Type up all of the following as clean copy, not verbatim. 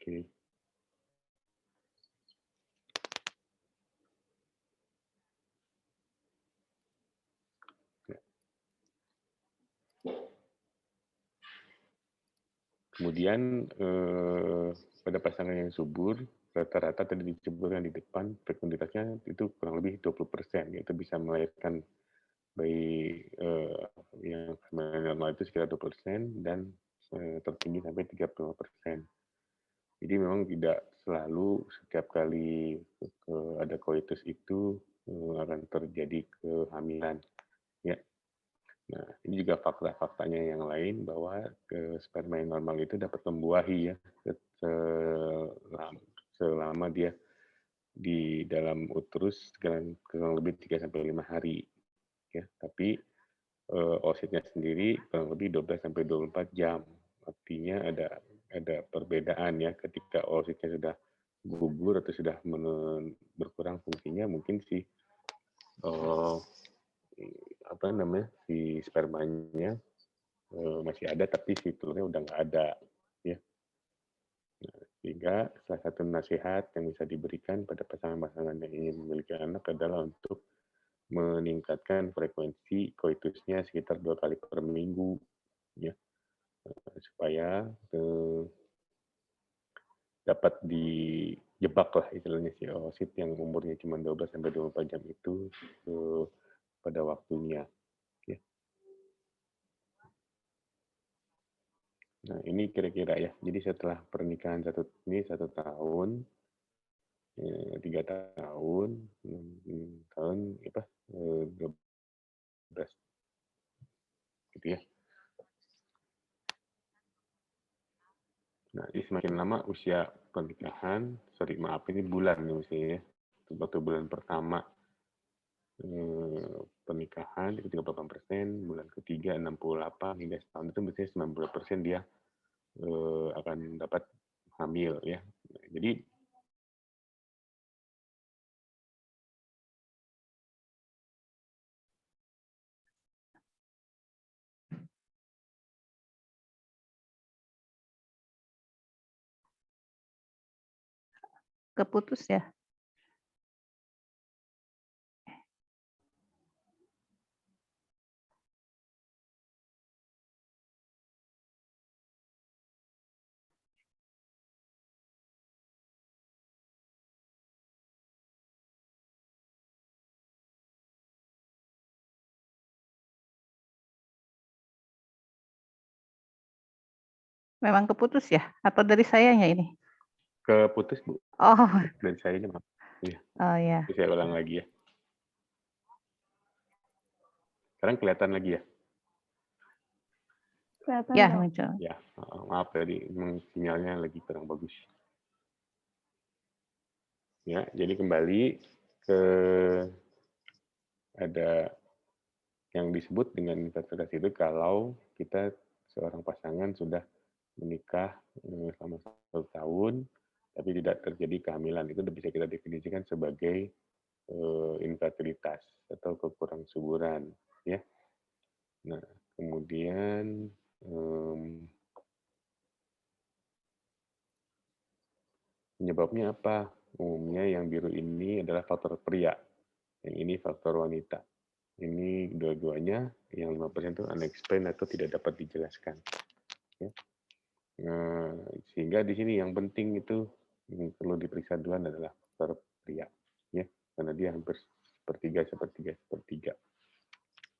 Oke. Kemudian pada pasangan yang subur, rata-rata tadi disebutkan di depan, fekunditasnya itu kurang lebih 20%, yaitu bisa melahirkan bayi yang normal itu sekitar 20% dan tertinggi sampai 35%. Jadi memang tidak selalu setiap kali ada koitus itu akan terjadi kehamilan. Ya. Nah, ini juga fakta-faktanya yang lain bahwa sperma yang normal itu dapat membuahi ya selama dia di dalam uterus kurang lebih 3-5 hari. Ya, tapi oositnya sendiri kurang lebih 12-24 jam. Artinya ada perbedaan ya ketika oositnya sudah gugur atau sudah berkurang fungsinya, mungkin si si spermanya masih ada tapi si telurnya udah nggak ada ya. Nah, sehingga salah satu nasihat yang bisa diberikan pada pasangan-pasangan yang ingin memiliki anak adalah untuk meningkatkan frekuensi koitusnya sekitar 2 kali per minggu ya, supaya dapat dijebak lah istilahnya si oosit yang umurnya cuma 12-24 jam itu pada waktunya. Ya. Nah, ini kira-kira ya. Jadi setelah pernikahan 1 tahun, 3 tahun, 6 tahun, 12 gitu ya. Nah, ini semakin lama usia pernikahan, ini bulan nih usianya. Waktu bulan pertama pernikahan itu 38%, bulan ketiga 68 hingga setahun itu biasanya 90% dia akan dapat hamil ya. Jadi keputus ya. Memang keputus ya? Atau dari sayanya ini? keputus, Bu. Oh. Dan saya ini maaf. Ya. Oh ya. Saya ulang lagi ya. Sekarang kelihatan lagi ya? Kelihatan ya, muncul. Ya, maaf tadi sinyalnya lagi kurang bagus. Ya, jadi kembali ke ada yang disebut dengan infertilitas itu kalau kita seorang pasangan sudah menikah selama 1 tahun tapi tidak terjadi kehamilan, itu bisa kita definisikan sebagai infertilitas atau kekurang suburan ya. Nah, kemudian penyebabnya apa? Umumnya yang biru ini adalah faktor pria, yang ini faktor wanita. Ini dua-duanya, yang 5% itu unexplained atau tidak dapat dijelaskan. Ya. Nah, sehingga di sini yang penting itu yang perlu diperiksa duluan adalah faktor pria, ya, karena dia hampir sepertiga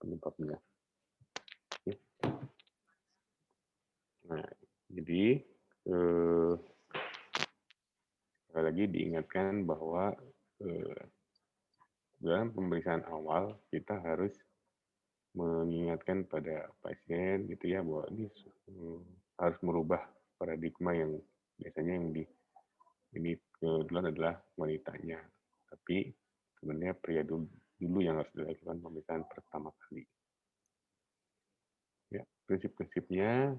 penyebabnya. Ya. Nah, jadi sekali lagi diingatkan bahwa dalam pemeriksaan awal kita harus mengingatkan pada pasien gitu ya bahwa ini harus merubah paradigma yang biasanya yang ini duluan adalah wanitanya, tapi sebenarnya pria dulu yang harus dilakukan pemeriksaan pertama kali. Ya, prinsip-prinsipnya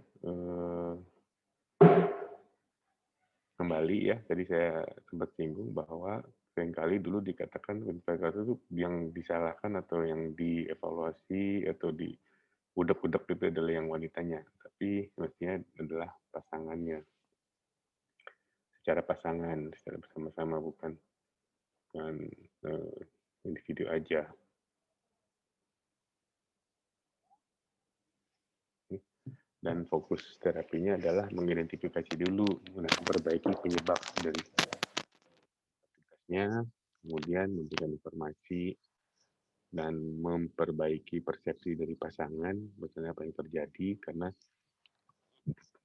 kembali ya, tadi saya sempat singgung bahwa seringkali dulu dikatakan infertilitas itu yang disalahkan atau yang dievaluasi atau di udak-udak itu adalah yang wanitanya, tapi mestinya adalah pasangannya. secara pasangan, secara bersama-sama, bukan individu aja. Dan fokus terapinya adalah mengidentifikasi dulu, memperbaiki penyebab dari aktivitasnya, kemudian memberikan informasi dan memperbaiki persepsi dari pasangan misalnya apa yang terjadi, karena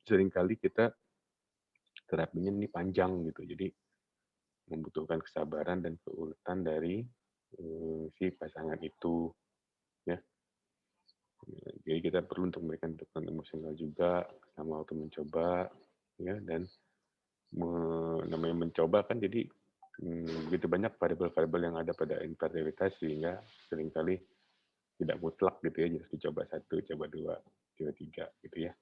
seringkali kita terapinya ini panjang gitu, jadi membutuhkan kesabaran dan keuletan dari si pasangan itu, ya. Jadi kita perlu untuk memberikan dukungan emosional juga sama waktu mencoba, ya. Dan namanya mencoba kan, jadi begitu banyak variabel-variabel yang ada pada infertilitas sehingga seringkali tidak mutlak gitu ya, harus dicoba 1, coba 2, coba 3 gitu ya.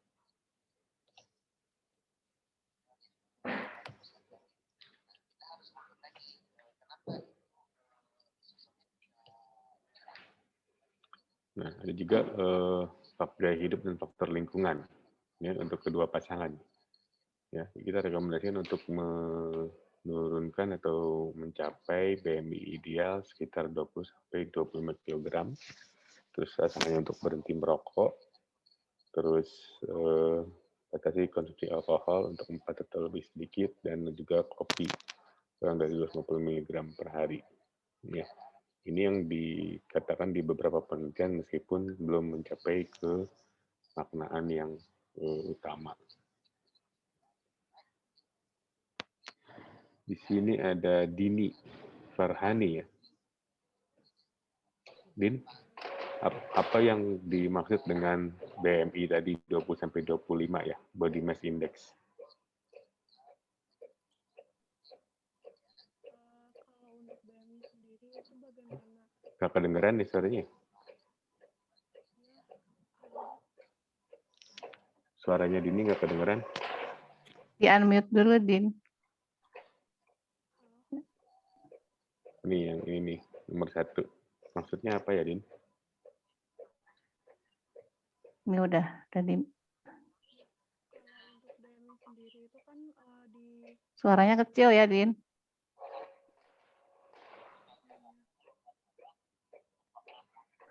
Nah, ada juga faktor gaya hidup dan faktor lingkungan ya untuk kedua pasangan. Ya, kita rekomendasikan untuk menurunkan atau mencapai BMI ideal sekitar 20 sampai 25 kg. Terus rasanya untuk berhenti merokok. Terus batasi konsumsi alkohol untuk 4 atau lebih sedikit, dan juga kopi kurang dari 250 mg per hari. Ya. Ini yang dikatakan di beberapa penelitian meskipun belum mencapai ke maknaan yang utama. Di sini ada Dini Farhani ya. Din, apa yang dimaksud dengan BMI tadi 20 sampai 25 ya, body mass index? Kalau untuk BMI sendiri itu bagaimana? Gak kedengeran nih suaranya. Suaranya Dini gak kedengeran. Di unmute dulu, Din. Nih yang ini nomor 1. Maksudnya apa ya, Din? Ini udah di. Kalau untuk BMI sendiri itu kan di Suaranya kecil ya, Din.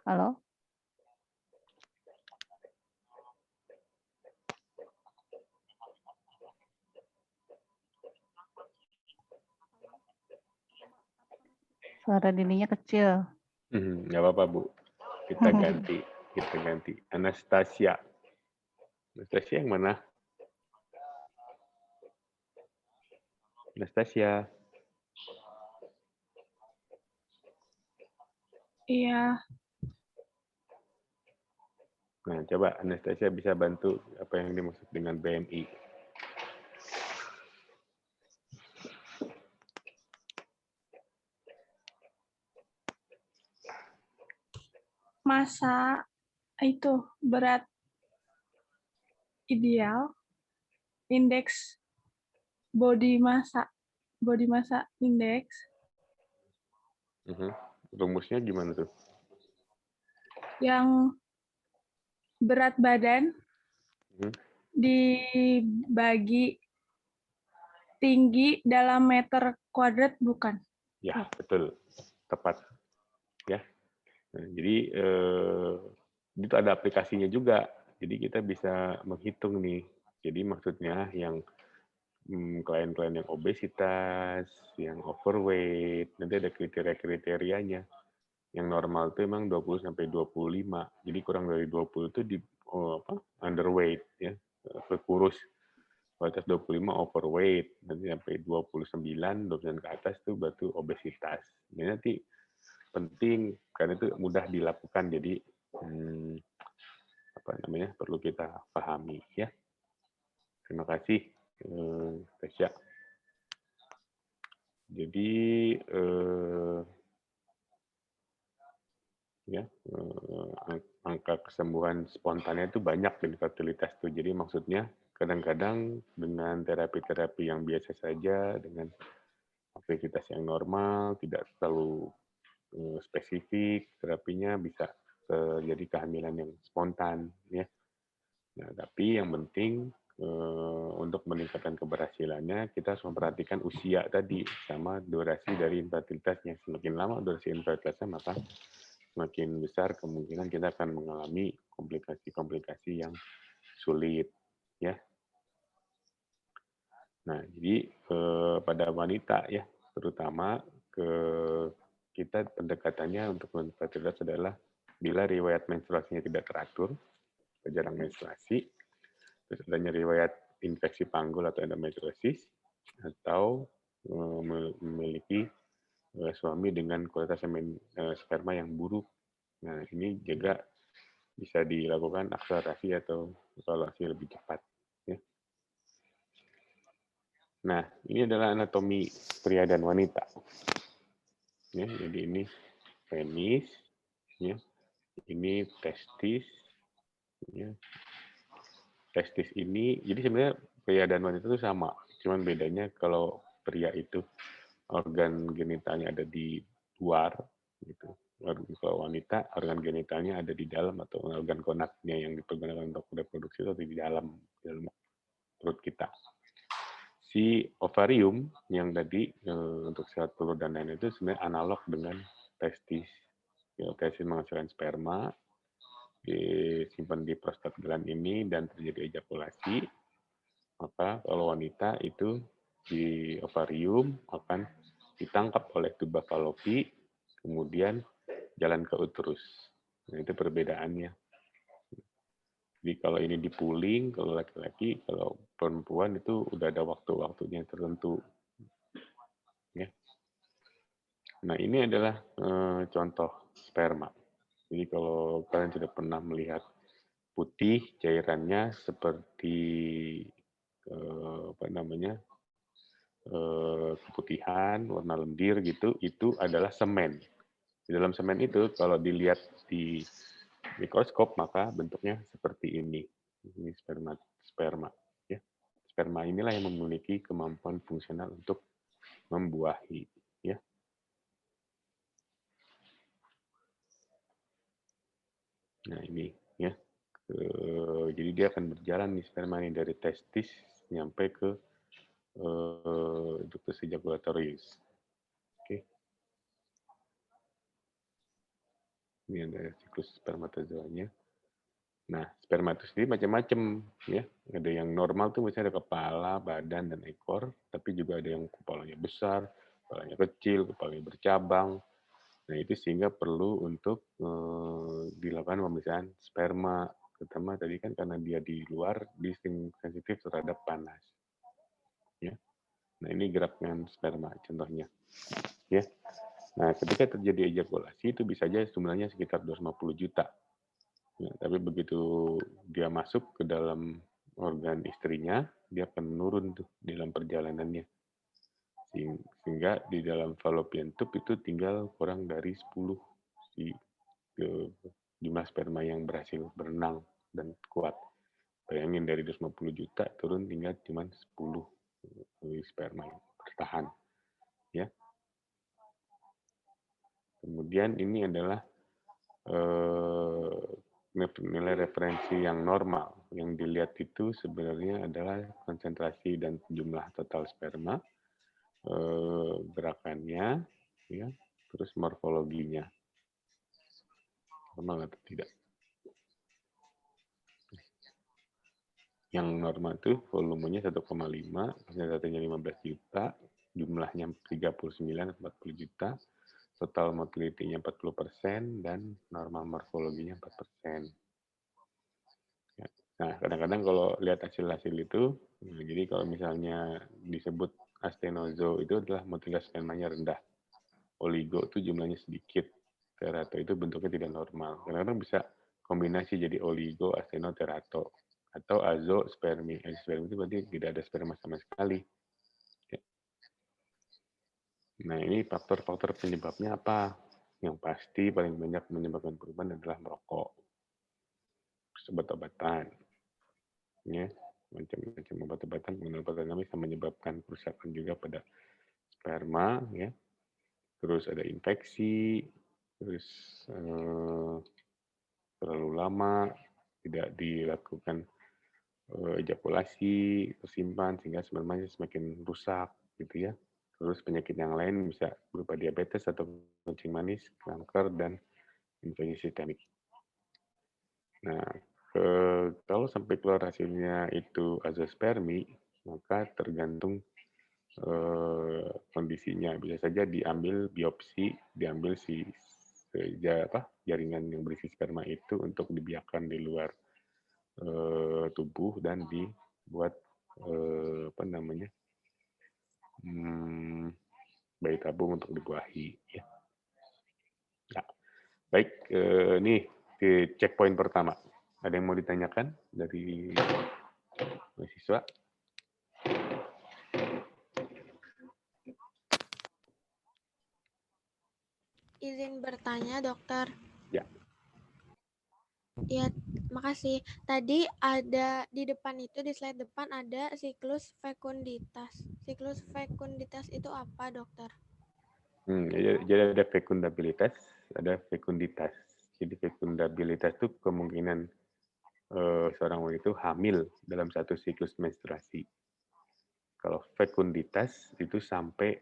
Halo? Suara Dininya kecil. Nggak apa-apa, Bu. Kita ganti. Anastasia. Anastasia yang mana? Anastasia. Iya. Nah, coba Anastasia bisa bantu apa yang dimaksud dengan BMI. Masa itu berat ideal, indeks body massa index. Rumusnya gimana tuh? Yang berat badan dibagi tinggi dalam meter kuadrat, bukan? Ya, betul. Tepat. Ya. Nah, jadi itu ada aplikasinya juga. Jadi kita bisa menghitung nih. Jadi maksudnya yang klien-klien yang obesitas, yang overweight, nanti ada kriteria-kriterianya. Yang normal itu memang 20 sampai 25. Jadi kurang dari 20 itu underweight ya, kurus. Di atas 25 overweight, nanti sampai 29 ke atas itu berarti obesitas. Ini nanti penting karena itu mudah dilakukan, jadi perlu kita pahami ya. Terima kasih Tasya. Jadi angka kesembuhan spontannya itu banyak di fertilitas itu. Jadi maksudnya kadang-kadang dengan terapi-terapi yang biasa saja, dengan aktivitas yang normal, tidak terlalu spesifik, terapinya bisa terjadi kehamilan yang spontan ya. Nah, tapi yang penting untuk meningkatkan keberhasilannya, kita harus memperhatikan usia tadi sama durasi dari infertilitasnya. Semakin lama durasi infertilitasnya, maka semakin besar kemungkinan kita akan mengalami komplikasi-komplikasi yang sulit, ya. Nah, jadi pada wanita ya, terutama kita pendekatannya untuk infertilitas adalah bila riwayat menstruasinya tidak teratur, jarang menstruasi, terus adanya riwayat infeksi panggul atau endometriosis, atau memiliki suami dengan kualitas sperma yang buruk. Nah, ini juga bisa dilakukan akselerasi atau evaluasi lebih cepat. Ya. Nah, ini adalah anatomi pria dan wanita. Ya, jadi ini penis, ya. Ini testis, ya. Testis ini, jadi sebenarnya pria dan wanita itu sama, cuman bedanya kalau pria itu organ genitalnya ada di luar, gitu. Kalau wanita organ genitalnya ada di dalam, atau organ konaknya yang dipergunakan untuk reproduksi itu di dalam perut kita. Si ovarium yang tadi untuk sel telur dan lain itu sebenarnya analog dengan testis. Ya, testis menghasilkan sperma, disimpan di prostat gland ini dan terjadi ejakulasi, maka kalau wanita itu di ovarium akan ditangkap oleh tuba falopi, kemudian jalan ke uterus. Nah, itu perbedaannya. Jadi kalau ini dipuling, kalau laki-laki, kalau perempuan itu udah ada waktu-waktunya tertentu. Ya. Nah, ini adalah contoh sperma. Jadi kalau kalian sudah pernah melihat putih cairannya seperti keputihan warna lendir gitu, itu adalah semen. Di dalam semen itu kalau dilihat di mikroskop maka bentuknya seperti ini. Ini sperma. Ya. Sperma inilah yang memiliki kemampuan fungsional untuk membuahi. Ya. Nah ini ya. Jadi dia akan berjalan nih sperma ini dari testis nyampe ke ductus ejaculatorius. Oke. Ini ada siklus spermatozoanya. Nah, sperma itu sendiri macam-macam ya. Ada yang normal tuh misalnya ada kepala, badan, dan ekor, tapi juga ada yang kepalanya besar, kepalanya kecil, kepalanya bercabang. Nah, itu sehingga perlu untuk dilakukan pemeriksaan sperma. Terutama tadi kan karena dia di luar, dia sensitif terhadap panas. Ya. Nah, ini geraknya sperma contohnya. Ya. Nah, ketika terjadi ejakulasi itu bisa aja jumlahnya sekitar 250 juta. Ya, tapi begitu dia masuk ke dalam organ istrinya, dia akan menurun tuh di dalam perjalanannya. Sehingga di dalam fallopian tube itu tinggal kurang dari 10 si jumlah sperma yang berhasil berenang dan kuat. Bayangin dari 250 juta turun tinggal cuma 10 sperma yang bertahan. Ya. Kemudian ini adalah nilai referensi yang normal. Yang dilihat itu sebenarnya adalah konsentrasi dan jumlah total sperma, gerakannya, ya, terus morfologinya. Normal atau tidak. Yang normal itu volumenya 1,5, konsentrasinya 15 juta, jumlahnya 39 atau 40 juta, total motility-nya 40%, dan normal morfologinya 4%. Ya. Nah, kadang-kadang kalau lihat hasil-hasil itu, jadi kalau misalnya disebut astenozo itu adalah motilasi spermanya rendah. Oligo itu jumlahnya sedikit. Terato itu bentuknya tidak normal. Kadang-kadang bisa kombinasi jadi oligo, asteno, terato. Atau azospermi. Azospermi itu berarti tidak ada sperma sama sekali. Ya. Nah, ini faktor-faktor penyebabnya apa? Yang pasti paling banyak menyebabkan perubahan adalah merokok, obat-obatan, ya, macam-macam obat-obatan, obat-obatan bisa menyebabkan kerusakan juga pada sperma, ya. Terus ada infeksi, terus terlalu lama tidak dilakukan ejakulasi tersimpan sehingga spermanya semakin rusak gitu ya. Terus penyakit yang lain bisa berupa diabetes atau kencing manis, kanker, dan infeksi sistemik. Nah, kalau sampai keluar hasilnya itu azospermi, maka tergantung kondisinya. Bisa saja diambil biopsi, diambil jaringan yang berisi sperma itu untuk dibiarkan di luar tubuh dan dibuat bayi tabung untuk dibuahi. Ya. Nah, baik, nih di checkpoint pertama. Ada yang mau ditanyakan dari mahasiswa? Izin bertanya, dokter. Ya. Ya, makasih. Tadi ada di depan itu, di slide depan ada siklus fekunditas. Siklus fekunditas itu apa, dokter? Jadi ada fekundabilitas, ada fekunditas. Jadi fekundabilitas itu kemungkinan seorang wanita itu hamil dalam satu siklus menstruasi. Kalau fekunditas itu sampai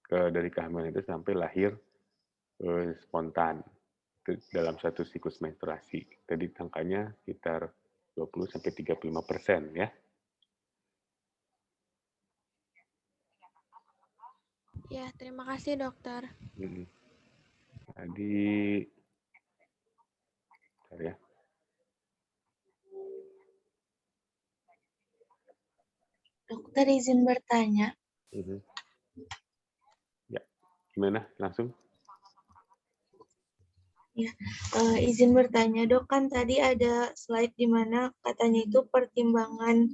dari kehamilan itu sampai lahir spontan dalam satu siklus menstruasi. Jadi angkanya sekitar 20-35% ya. Ya, terima kasih, dokter. Tadi ya. Dokter izin bertanya. Ya, gimana? Langsung? Ya, izin bertanya, dok, kan tadi ada slide di mana katanya itu pertimbangan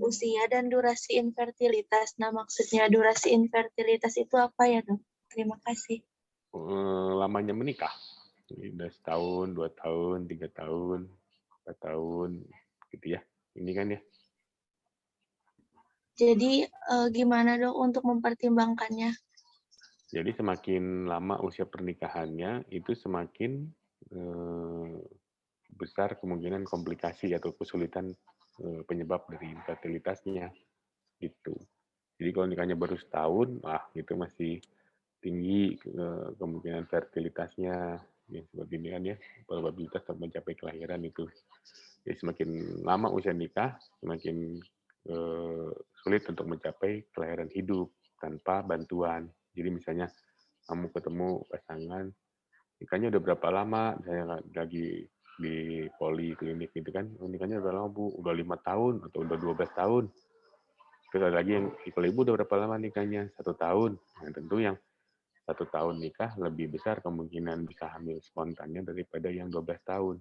usia dan durasi infertilitas. Nah, maksudnya durasi infertilitas itu apa ya, dok? Terima kasih. Lamanya menikah. Udah setahun, 2 tahun, 3 tahun, 4 tahun, gitu ya. Ini kan ya. Jadi gimana, dok, untuk mempertimbangkannya? Jadi semakin lama usia pernikahannya, itu semakin besar kemungkinan komplikasi atau kesulitan penyebab dari infertilitasnya. Gitu. Jadi kalau nikahnya baru setahun, itu masih tinggi kemungkinan fertilitasnya. Ya, seperti ini kan ya, probabilitas untuk mencapai kelahiran itu. Jadi semakin lama usia nikah, semakin sulit untuk mencapai kelahiran hidup tanpa bantuan. Jadi misalnya kamu ketemu pasangan, nikahnya udah berapa lama, misalnya lagi di poliklinik gitu kan, nikahnya udah lama Bu, udah 5 tahun atau udah 12 tahun. Terus ada lagi yang, kalau ibu udah berapa lama nikahnya? 1 tahun. Nah, tentu yang 1 tahun nikah lebih besar kemungkinan bisa hamil spontannya daripada yang 12 tahun.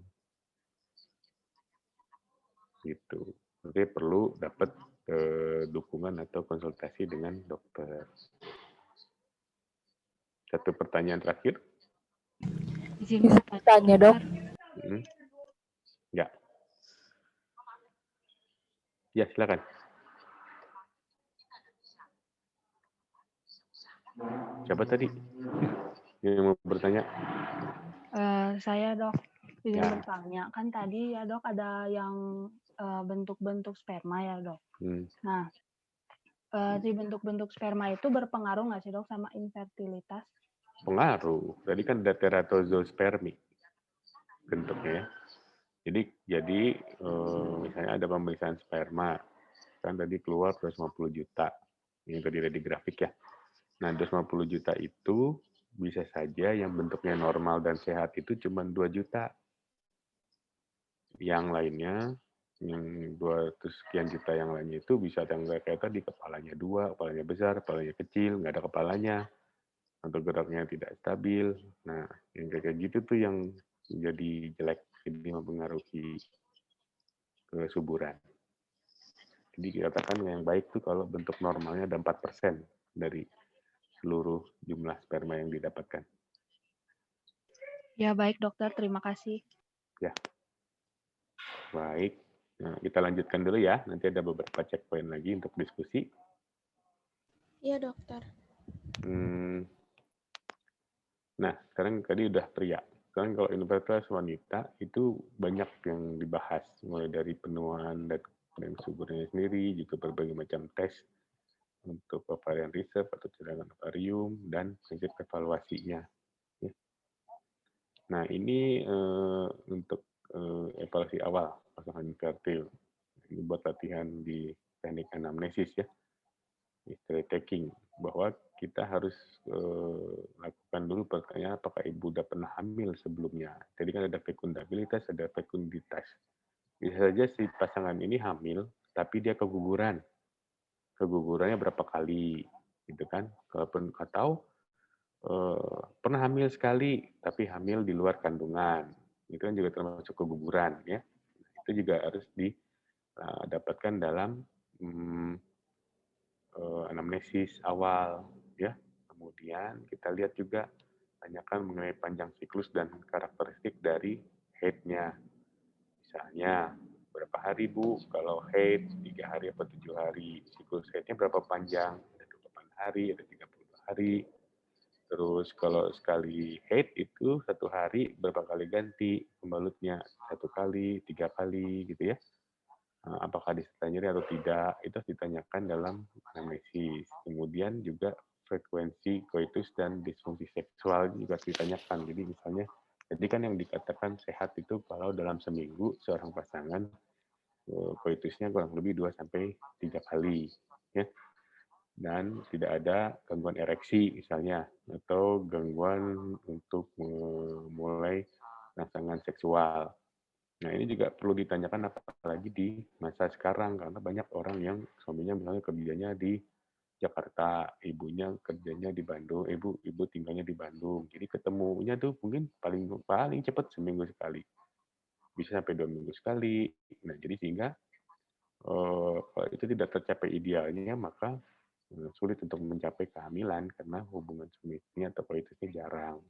Gitu. Jadi perlu dapat dukungan atau konsultasi dengan dokter. Satu pertanyaan terakhir. Izin bertanya, dok. Ya. Ya, silakan. Siapa tadi yang mau bertanya? Saya, dok. Izin Ya. bertanya. Kan tadi ya, dok, ada yang bentuk-bentuk sperma ya, dok. Nah, si bentuk-bentuk sperma itu berpengaruh nggak sih, dok, sama infertilitas? Pengaruh. Tadi kan ada teratozospermi bentuknya ya. Jadi misalnya ada pemeriksaan sperma, kan tadi keluar 250 juta. Yang tadi ada di grafik ya. Nah, 250 juta itu bisa saja yang bentuknya normal dan sehat itu cuma 2 juta. Yang lainnya, yang 200 sekian juta yang lainnya itu bisa yang kayak tadi, kepalanya 2, kepalanya besar, kepalanya kecil, nggak ada kepalanya, atau geraknya tidak stabil. Nah, yang kayak gitu tuh yang jadi jelek, jadi mempengaruhi kesuburan. Jadi dikatakan yang baik tuh kalau bentuk normalnya ada 4% dari seluruh jumlah sperma yang didapatkan. Ya, baik, dokter. Terima kasih. Ya. Baik. Nah, kita lanjutkan dulu ya. Nanti ada beberapa checkpoint lagi untuk diskusi. Iya, dokter. Nah, sekarang tadi udah pria. Sekarang kalau infertilitas wanita itu banyak yang dibahas, mulai dari penuaan dan dan suburnya sendiri, juga berbagai macam tes untuk ovarian reserve atau cadangan ovarium, dan prinsip evaluasinya. Ya. Nah, ini untuk evaluasi awal pasangan infertil. Ini buat latihan di teknik anamnesis ya, history taking, bahwa kita harus lakukan dulu pertanyaan apakah ibu udah pernah hamil sebelumnya. Jadi kan ada fekundabilitas, ada fekunditas. Bisa saja si pasangan ini hamil, tapi dia keguguran. Kegugurannya berapa kali, gitu kan? Kalaupun atau pernah hamil sekali, tapi hamil di luar kandungan, itu kan juga termasuk keguguran, ya. Itu juga harus didapatkan dalam anamnesis awal, ya. Kemudian kita lihat juga tanyakan mengenai panjang siklus dan karakteristik dari head-nya. Misalnya, berapa hari Bu? Kalau head 3 hari atau 7 hari. Siklus head-nya berapa panjang? Ada 28 hari, ada 30 hari. Terus kalau sekali head itu 1 hari berapa kali ganti pembalutnya? 1 kali, 3 kali gitu ya. Apakah disertai nyeri atau tidak, itu harus ditanyakan dalam anamnesis. Kemudian juga frekuensi koitus dan disfungsi seksual juga ditanyakan. Jadi misalnya, jadi kan yang dikatakan sehat itu kalau dalam seminggu seorang pasangan koitusnya kurang lebih 2-3 kali, ya. Dan tidak ada gangguan ereksi misalnya, atau gangguan untuk memulai rangsangan seksual. Nah, ini juga perlu ditanyakan apalagi di masa sekarang, karena banyak orang yang suaminya misalnya kerjanya di Jakarta, ibunya kerjanya di Bandung, ibu tinggalnya di Bandung. Jadi ketemunya tuh mungkin paling cepat seminggu sekali. Bisa sampai 2 minggu sekali. Nah, jadi sehingga kalau itu tidak tercapai idealnya, maka sulit untuk mencapai kehamilan karena hubungan suami atau koitusnya jarang.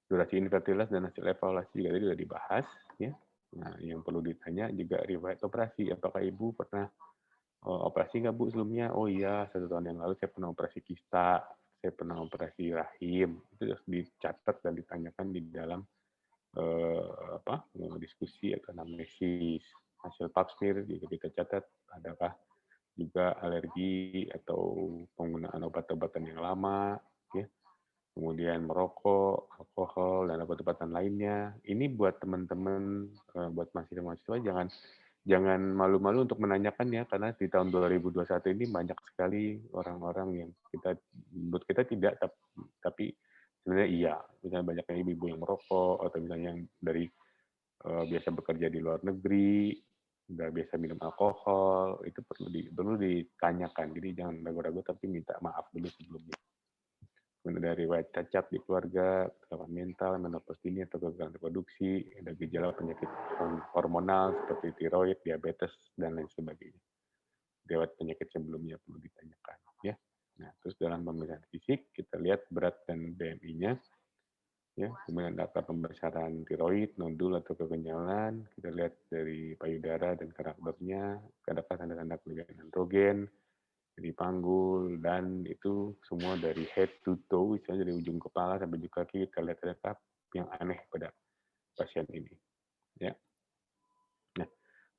Durasi infertilitas dan hasil evaluasi juga tadi sudah dibahas, ya. Nah, yang perlu ditanya juga riwayat operasi. Apakah ibu pernah operasi nggak Bu sebelumnya? Oh iya, 1 tahun yang lalu saya pernah operasi kista, saya pernah operasi rahim. Itu harus dicatat dan ditanyakan di dalam diskusi atau anamnesis. Hasil pap smear juga kita catat. Adakah juga alergi atau penggunaan obat-obatan yang lama, ya. Kemudian merokok, alkohol, dan obat-obatan lainnya. Ini buat teman-teman, buat mahasiswa-mahasiswa jangan malu-malu untuk menanyakan ya, karena di tahun 2021 ini banyak sekali orang-orang yang menurut kita tidak, tapi sebenarnya iya. Misalnya banyaknya ibu-ibu yang merokok, atau misalnya yang dari biasa bekerja di luar negeri, udah biasa minum alkohol, itu perlu ditanyakan. Jadi jangan ragu-ragu, tapi minta maaf dulu sebelumnya. Kemudian ada riwayat cacat di keluarga, kecelakaan mental, menopause dini atau kegagalan reproduksi, ada gejala penyakit hormonal seperti tiroid, diabetes, dan lain sebagainya. Riwayat penyakit sebelumnya perlu ditanyakan, ya. Nah, terus dalam pemeriksaan fisik kita lihat berat dan BMI-nya, ya. Kemudian data pembesaran tiroid, nodul atau kekenyalan, kita lihat dari payudara dan karakternya, adakah tanda-tanda kelebihan androgen, di panggul, dan itu semua dari head to toe, misalnya dari ujung kepala sampai ujung kaki, kita lihat ada yang aneh pada pasien ini. Ya. Nah,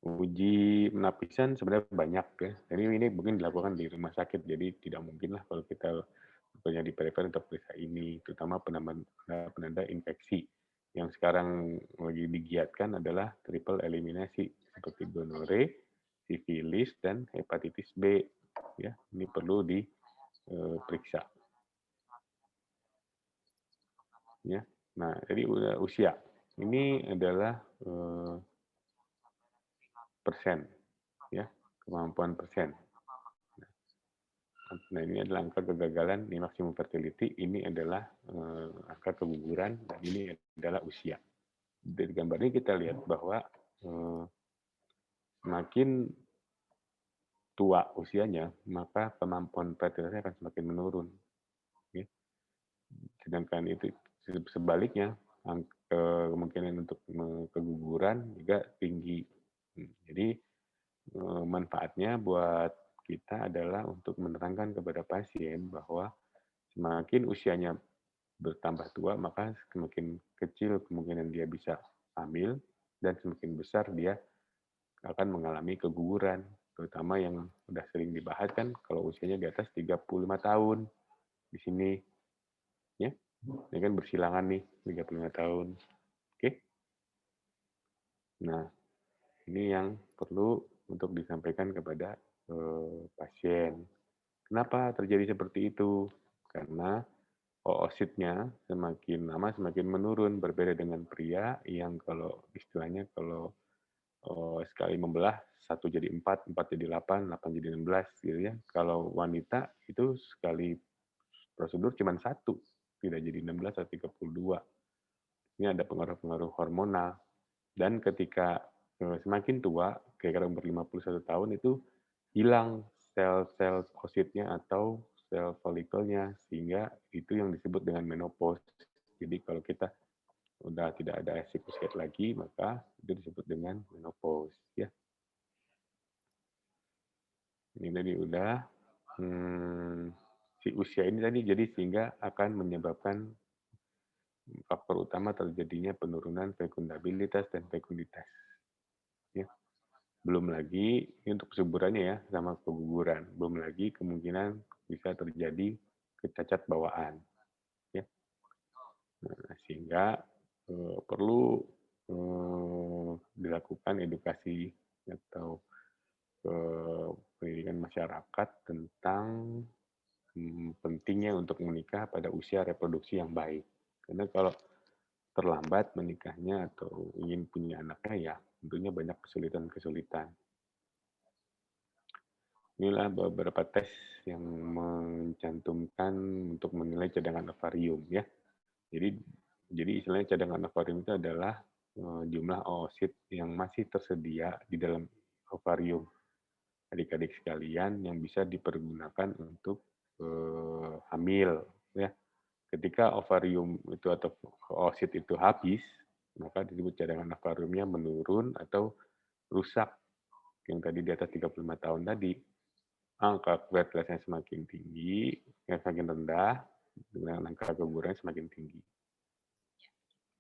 uji penapisan sebenarnya banyak ya. Jadi ini mungkin dilakukan di rumah sakit, jadi tidak mungkin lah kalau kita punya di peripheral untuk periksa ini, terutama penanda infeksi. Yang sekarang lagi digiatkan adalah triple eliminasi seperti gonore, sifilis, dan hepatitis B. Ya, ini perlu diperiksa. Ya, nah jadi usia ini adalah persen, ya, kemampuan persen. Nah ini adalah angka kegagalan di maksimum fertility, ini adalah angka keguguran, dan ini adalah usia. Dari gambar ini kita lihat bahwa semakin tua usianya, maka kemampuan fertilitasnya akan semakin menurun. Ya. Sedangkan itu sebaliknya, kemungkinan untuk keguguran juga tinggi. Jadi manfaatnya buat kita adalah untuk menerangkan kepada pasien bahwa semakin usianya bertambah tua, maka semakin kecil kemungkinan dia bisa hamil, dan semakin besar dia akan mengalami keguguran, terutama yang udah sering dibahas kan kalau usianya di atas 35 tahun. Di sini ya. Ini kan bersilangan nih 35 tahun. Oke. Nah, ini yang perlu untuk disampaikan kepada pasien. Kenapa terjadi seperti itu? Karena oositnya semakin lama semakin menurun, berbeda dengan pria yang kalau istilahnya kalau sekali membelah 1 jadi 4, 4 jadi 8, 8 jadi 16 gitu ya. Kalau wanita itu sekali prosedur cuma 1, tidak jadi 16 atau 32. Ini ada pengaruh-pengaruh hormonal. Dan ketika semakin tua, kira-kira umur 51 tahun itu hilang sel-sel oositnya atau sel folikelnya, sehingga itu yang disebut dengan menopause. Jadi kalau kita udah tidak ada siklus haid lagi, maka itu disebut dengan menopause. Ya. Ini tadi udah si usia ini tadi jadi sehingga akan menyebabkan faktor utama terjadinya penurunan fekundabilitas dan fekunditas. Ya. Belum lagi ini untuk kesuburannya ya sama keguguran. Belum lagi kemungkinan bisa terjadi kecacat bawaan. Ya. Nah, sehingga perlu dilakukan edukasi atau pendidikan masyarakat tentang pentingnya untuk menikah pada usia reproduksi yang baik. Karena kalau terlambat menikahnya atau ingin punya anaknya ya tentunya banyak kesulitan-kesulitan. Inilah beberapa tes yang mencantumkan untuk menilai cadangan ovarium ya. Jadi istilahnya cadangan ovarium itu adalah jumlah oosit yang masih tersedia di dalam ovarium adik-adik sekalian yang bisa dipergunakan untuk hamil ya. Ketika ovarium itu atau oosit itu habis, maka disebut cadangan ovariumnya menurun atau rusak. Yang tadi di atas 35 tahun tadi, angka fertilitasnya semakin tinggi, yang semakin rendah, dengan angka keguguran semakin tinggi.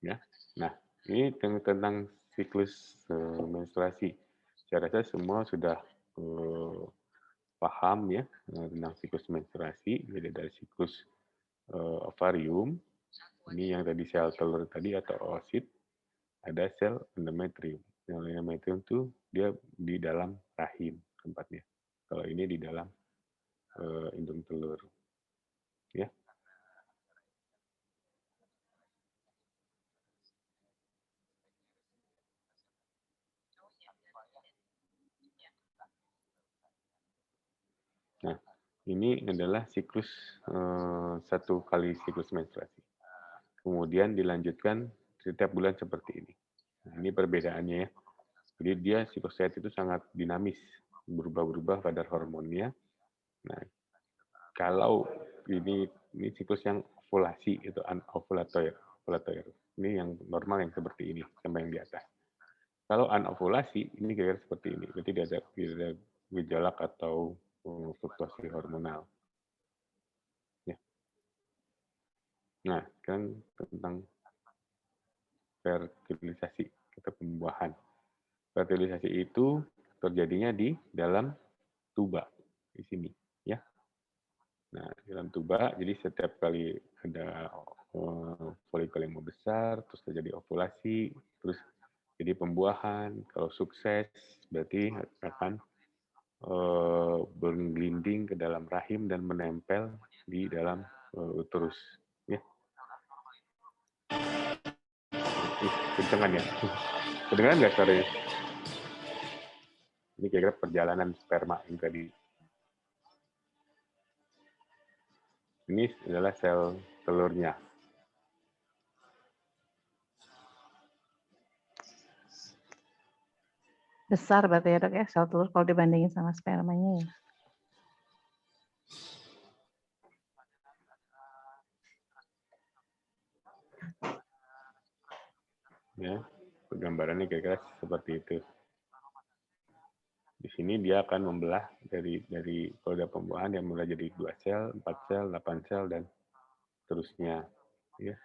Ya, nah ini tentang siklus menstruasi. Saya rasa semua sudah paham ya tentang siklus menstruasi. Jadi ada siklus ovarium, ini yang tadi sel telur tadi atau oosit, ada sel endometrium. Sel endometrium itu dia di dalam rahim tempatnya. Kalau ini di dalam indung telur. Ya. Nah, ini adalah siklus satu kali siklus menstruasi. Kemudian dilanjutkan setiap bulan seperti ini. Nah, ini perbedaannya ya. Jadi dia siklus haid itu sangat dinamis, berubah-ubah kadar hormonnya. Nah, kalau ini siklus yang ovulasi itu anovulator. Ini yang normal yang seperti ini sama yang di atas. Kalau anovulasi ini kira-kira seperti ini. Berarti tidak ada gejolak atau fluktuasi hormonal. Ya. Nah, kan tentang fertilisasi atau pembuahan. Fertilisasi itu terjadinya di dalam tuba di sini, ya. Nah, di dalam tuba, jadi setiap kali ada folikel yang membesar, terus terjadi ovulasi, terus jadi pembuahan. Kalau sukses, berarti akan bergelinding ke dalam rahim dan menempel di dalam uterus. Ya. Kencengan ya? Kedengaran nggak suaranya? Ini kira-kira perjalanan sperma yang tadi. Ini adalah sel telurnya. Besar berarti ya dok ya, sel telur kalau dibandingin sama spermanya ya. Ya, gambarannya kira-kira seperti itu. Di sini dia akan membelah dari kalau ada pembuahan yang mulai jadi 2 sel, 4 sel, 8 sel dan seterusnya. Ya.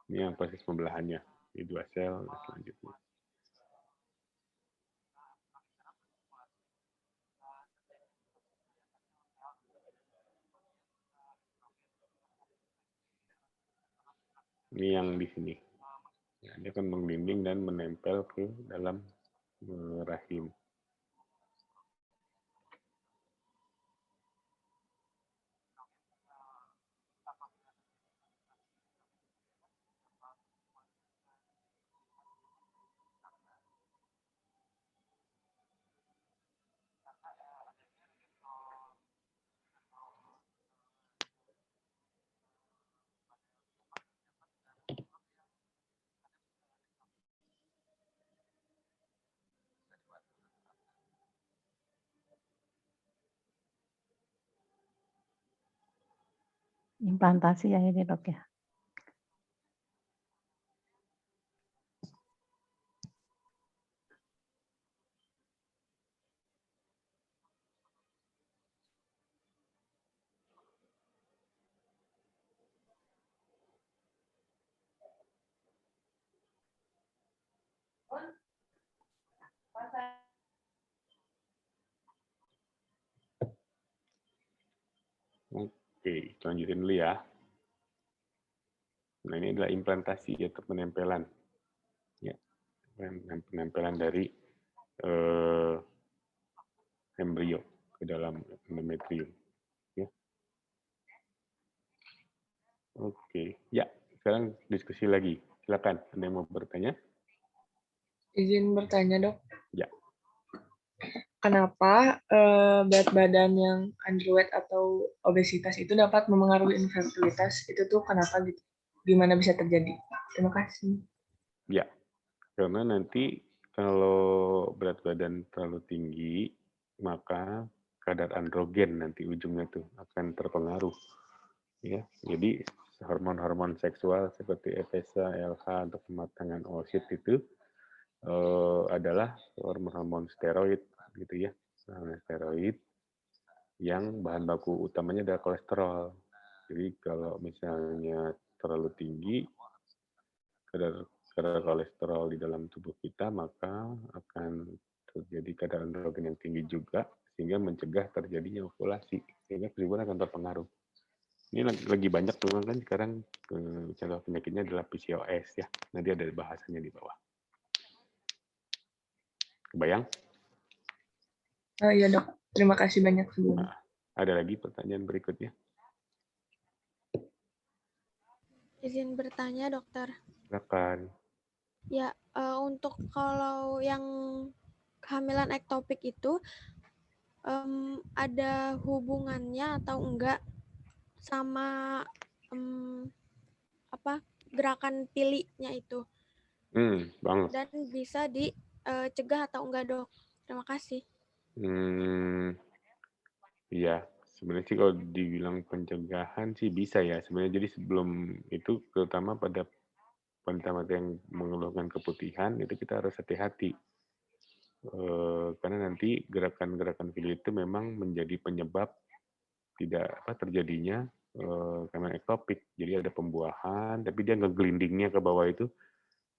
Ini yang proses pembelahannya di 2 sel selanjutnya. Ini yang di sini. Ya, dia akan menggelinding dan menempel ke dalam rahim. Implantasi yang ini dok ya. Oke, lanjutin dulu ya. Nah, ini adalah implantasi atau penempelan. Ya, penempelan dari embrio ke dalam endometrium. Ya. Oke, ya. Sekarang diskusi lagi. Silakan, ada yang mau bertanya? Izin bertanya, Dok. Ya. Kenapa berat badan yang underweight atau obesitas itu dapat memengaruhi infertilitas? Itu tuh kenapa gitu? Gimana bisa terjadi? Terima kasih. Ya, karena nanti kalau berat badan terlalu tinggi, maka kadar androgen nanti ujungnya tuh akan terpengaruh. Ya, jadi hormon-hormon seksual seperti FSH, LH untuk pematangan oosit itu adalah hormon-hormon steroid gitu ya, steroid yang bahan baku utamanya adalah kolesterol. Jadi kalau misalnya terlalu tinggi kadar kolesterol di dalam tubuh kita, maka akan terjadi kadar androgen yang tinggi juga, sehingga mencegah terjadinya ovulasi, sehingga kesuburan akan terpengaruh. Ini lagi banyak tuh kan sekarang contoh penyakitnya adalah PCOS ya. Nanti ada bahasanya di bawah. Kebayang? Oh iya dok, terima kasih banyak sebelumnya. Nah, ada lagi pertanyaan berikutnya? Izin bertanya dokter. Silakan. Ya, untuk kalau yang kehamilan ektopik itu ada hubungannya atau enggak sama gerakan pilihnya itu? Banget. Dan bisa dicegah atau enggak dok? Terima kasih. Iya, sebenarnya sih kalau dibilang pencegahan sih bisa ya. Sebenarnya jadi sebelum itu, terutama pada wanita-wanita yang mengeluhkan keputihan, itu kita harus hati-hati. Karena nanti gerakan-gerakan pilih itu memang menjadi penyebab tidak terjadinya kehamilan ektopik. Jadi ada pembuahan, tapi dia ngegelindingnya ke bawah itu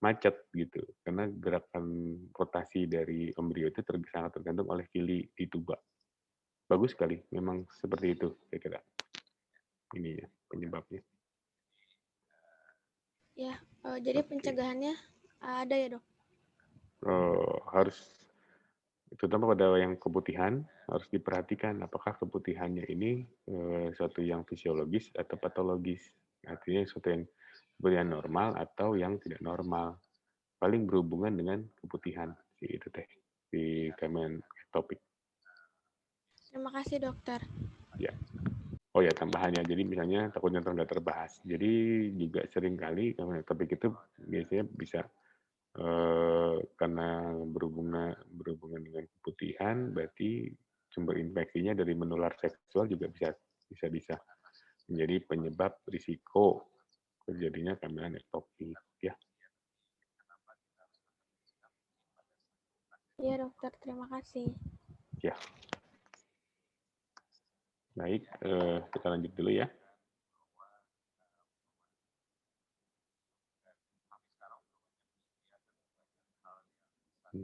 macet gitu. Karena gerakan rotasi dari embrio itu sangat tergantung oleh fili di tuba. Bagus sekali, memang seperti itu saya kira. Ini ya penyebabnya. Ya, jadi pencegahannya ada ya dok? Harus, terutama pada yang keputihan, harus diperhatikan apakah keputihannya ini suatu yang fisiologis atau patologis. Artinya suatu yang keputihan normal atau yang tidak normal. Paling berhubungan dengan keputihan itu teh di kehamilan ektopik. Terima kasih dokter. Ya. Oh ya, tambahannya, jadi misalnya takutnya nggak terbahas. Jadi juga seringkali kehamilan ektopik itu biasanya bisa karena berhubungan dengan keputihan, berarti sumber infeksinya dari menular seksual juga bisa menjadi penyebab risiko terjadinya kehamilan ektopik ya. Iya dokter, terima kasih. Ya. Baik, kita lanjut dulu ya. Nah,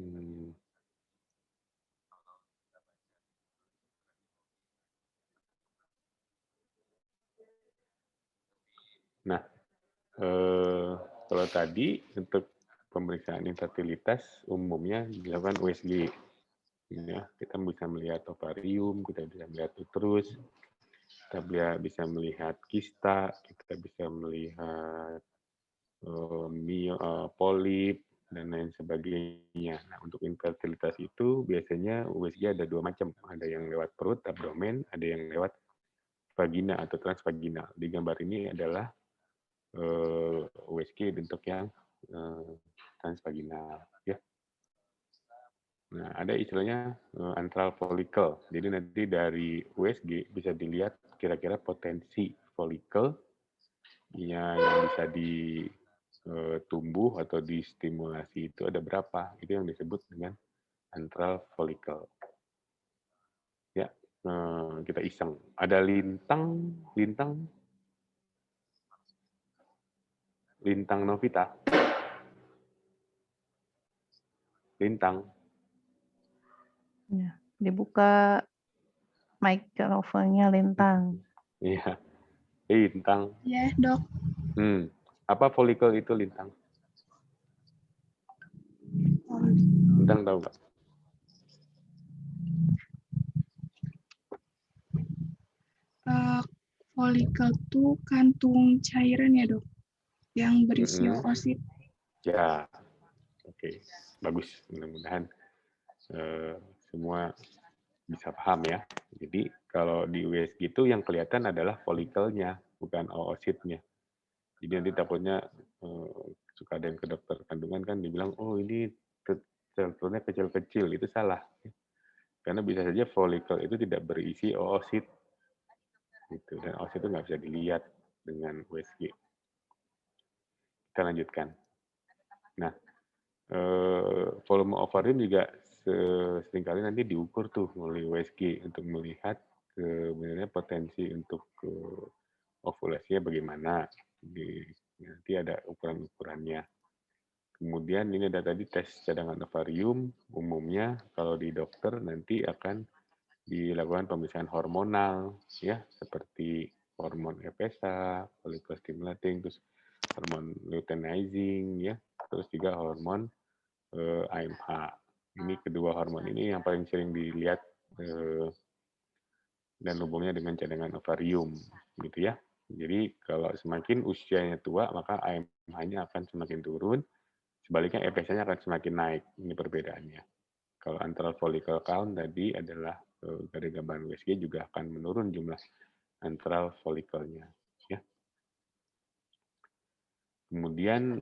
kalau tadi untuk pemeriksaan infertilitas umumnya dilakukan USG. Ya, kita bisa melihat ovarium, kita bisa melihat uterus, kita bisa melihat kista, kita bisa melihat polip, dan lain sebagainya. Nah, untuk infertilitas itu biasanya USG ada 2 macam. Ada yang lewat perut, abdomen, ada yang lewat vagina atau transvaginal. Di gambar ini adalah USG bentuk yang transvaginal. Ya. Nah, ada istilahnya antral follicle. Jadi nanti dari USG bisa dilihat kira-kira potensi follicle yang bisa ditumbuh atau distimulasi itu ada berapa. Itu yang disebut dengan antral follicle. Ya, kita iseng. Ada lintang Novita. Lintang. Ya, dibuka microphone-nya Lintang. Iya, Lintang. Iya, Dok. Apa follicle itu, Lintang? Lintang tahu nggak? Follicle itu kantung cairan ya, Dok, yang berisi oosit. Ya, oke, bagus. Mudah-mudahan semua bisa paham ya. Jadi kalau di USG itu yang kelihatan adalah follicle-nya, bukan oositnya. Jadi nanti takutnya suka ada yang ke dokter kandungan kan dibilang, oh ini sel-selnya kecil-kecil, itu salah. Karena bisa saja follicle itu tidak berisi oosit. Gitu. Dan oosit itu nggak bisa dilihat dengan USG. Kita lanjutkan. Nah, volume ovarium juga seringkali nanti diukur tuh melalui USG untuk melihat sebenarnya potensi untuk ovulasinya bagaimana. Nanti ada ukuran-ukurannya. Kemudian ini ada tadi tes cadangan ovarium. Umumnya kalau di dokter nanti akan dilakukan pemeriksaan hormonal, ya seperti hormon FSH, follicle stimulating, terus hormon luteinizing, ya, terus juga hormon AMH. Ini kedua hormon ini yang paling sering dilihat dan hubungannya dengan cadangan ovarium, gitu ya. Jadi kalau semakin usianya tua, maka AMH-nya akan semakin turun, sebaliknya FSH-nya akan semakin naik. Ini perbedaannya. Kalau antral follicle count tadi adalah dari gambaran USG juga akan menurun jumlah antral follicle-nya. Ya. Kemudian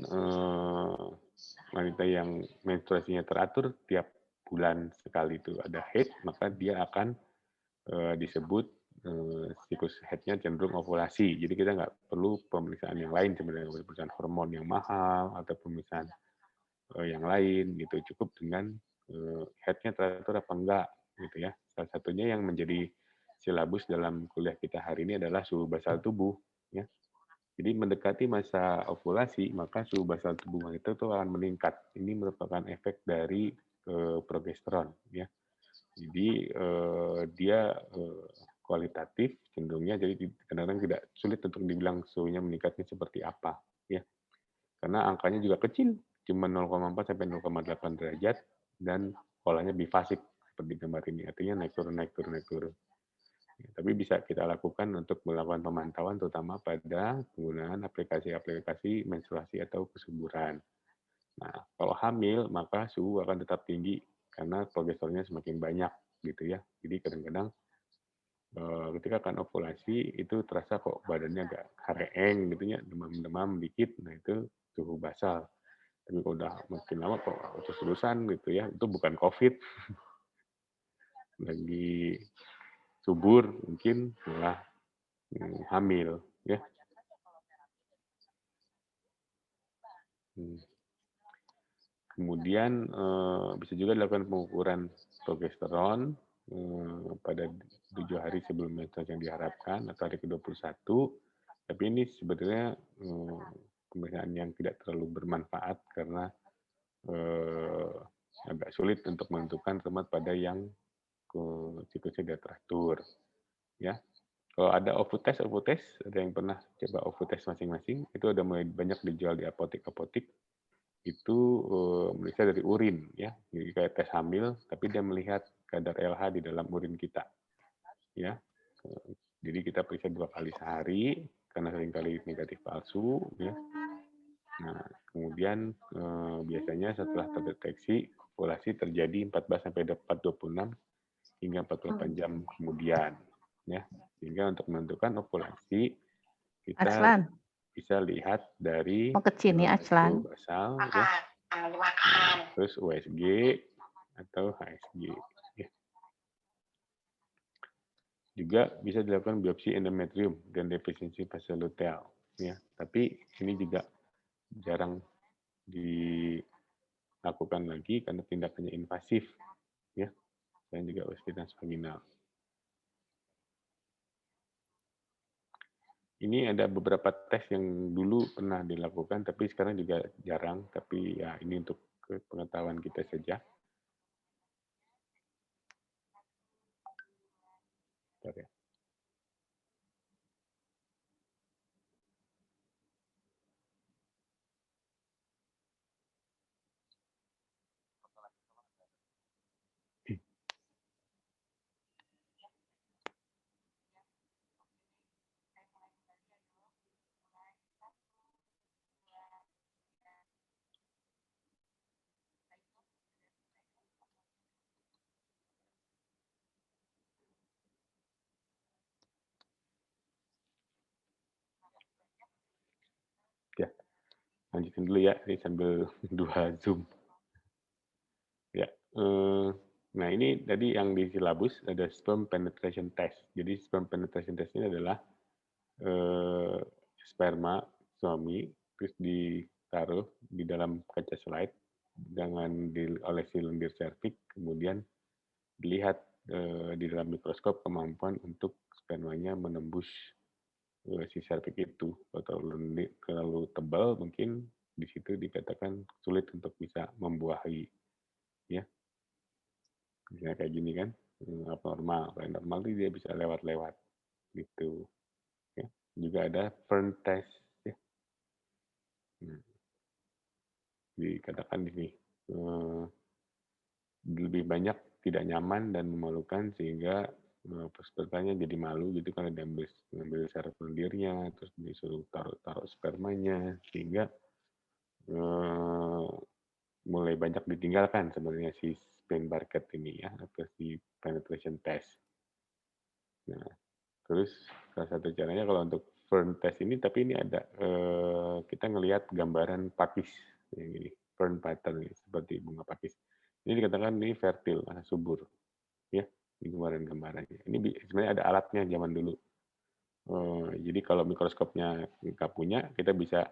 wanita yang menstruasinya teratur tiap bulan sekali itu ada haid, maka dia akan disebut siklus haidnya cenderung ovulasi. Jadi kita nggak perlu pemeriksaan yang lain sebenarnya, pemeriksaan hormon yang mahal atau pemeriksaan yang lain gitu. Cukup dengan haidnya teratur apa enggak gitu ya. Salah satunya yang menjadi silabus dalam kuliah kita hari ini adalah suhu basal tubuh ya. Jadi mendekati masa ovulasi, maka suhu basal tubuh wanita itu akan meningkat. Ini merupakan efek dari progesteron, ya. Jadi dia kualitatif cenderungnya, jadi kadang-kadang tidak sulit untuk dibilang suhunya meningkatnya seperti apa, ya. Karena angkanya juga kecil, cuma 0,4 sampai 0,8 derajat, dan polanya bifasik seperti gambar ini. Artinya naik turun, naik turun, naik turun. Tapi bisa kita lakukan untuk melakukan pemantauan terutama pada penggunaan aplikasi-aplikasi menstruasi atau kesuburan. Nah, kalau hamil maka suhu akan tetap tinggi karena progesteronnya semakin banyak gitu ya. Jadi kadang-kadang ketika akan ovulasi itu terasa kok badannya agak hareeng gitu ya, demam-demam dikit, nah itu suhu basal. Tapi kalau udah makin lama kok terus-terusan gitu ya, itu bukan COVID. Lagi subur mungkin malah hamil ya. Kemudian bisa juga dilakukan pengukuran progesteron pada 7 hari sebelum menstruasi yang diharapkan atau hari ke-21. Tapi ini sebetulnya pemeriksaan yang tidak terlalu bermanfaat karena agak sulit untuk menentukan terutama pada yang siklusnya tidak teratur. Ya, kalau ada OVU-test, ada yang pernah coba OVU-test masing-masing, itu ada mulai banyak dijual di apotek-apotek. Itu misalnya dari urin, ya, jadi kayak tes hamil, tapi dia melihat kadar LH di dalam urin kita, ya. Jadi kita periksa 2 kali sehari karena seringkali negatif palsu, ya. Nah, kemudian biasanya setelah terdeteksi ovulasi terjadi 14 sampai 26 hingga 48 jam kemudian, ya. Sehingga untuk menentukan ovulasi kita Arslan, bisa lihat dari mau ke sini Arslan. basal, ya. Terus USG atau HSG. Ya. Juga bisa dilakukan biopsi endometrium dan defisiensi fase luteal, ya. Tapi ini juga jarang dilakukan lagi karena tindakannya invasif, ya. Dan juga USG transvaginal. Ini ada beberapa tes yang dulu pernah dilakukan, tapi sekarang juga jarang. Tapi ya ini untuk pengetahuan kita saja. Bentar ya. Ya, lanjutin dulu ya, ini sambil dua Zoom. Ya, nah ini tadi yang di silabus ada sperm penetration test. Jadi sperm penetration test ini adalah sperma suami terus ditaruh di dalam kaca slide dengan diolesi lendir serviks, kemudian dilihat di dalam mikroskop kemampuan untuk spermanya menembus si serviks itu. Kalau terlalu tebal mungkin di situ dikatakan sulit untuk bisa membuahi, ya. Misalnya kayak gini kan, abnormal. Kalau normal itu dia bisa lewat-lewat gitu. Ya. Juga ada Fern test, ya. Nah, dikatakan di sini lebih banyak tidak nyaman dan memalukan sehingga pesertanya jadi malu gitu karena diambil saraf lendirnya, terus disuruh taruh spermanya, sehingga mulai banyak ditinggalkan sebenarnya si spin barcode ini, ya, atau si penetration test. Nah, terus salah satu caranya kalau untuk Fern test ini, tapi ini ada kita ngelihat gambaran pakis yang ini, Fern pattern ini, seperti bunga pakis. Ini dikatakan ini fertil, subur, ya, di gambaran-gambarannya. Ini sebenarnya ada alatnya zaman dulu. Jadi kalau mikroskopnya nggak punya, kita bisa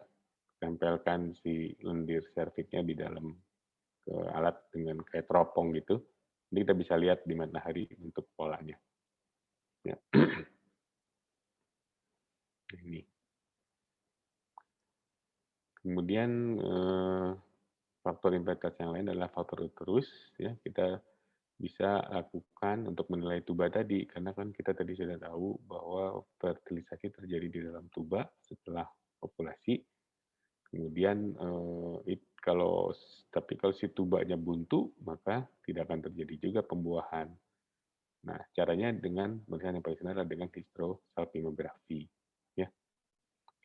tempelkan si lendir serviksnya di dalam alat dengan kayak teropong gitu. Jadi kita bisa lihat di matahari untuk polanya. Ya. Ini. Kemudian faktor investasi yang lain adalah faktor uterus, ya. Kita bisa lakukan untuk menilai tuba tadi, karena kan kita tadi sudah tahu bahwa fertilisasi terjadi di dalam tuba setelah ovulasi. Kemudian kalau si tubanya buntu, maka tidak akan terjadi juga pembuahan. Nah, caranya dengan pemeriksaan yang paling benar adalah dengan hysterosalpingografi, ya.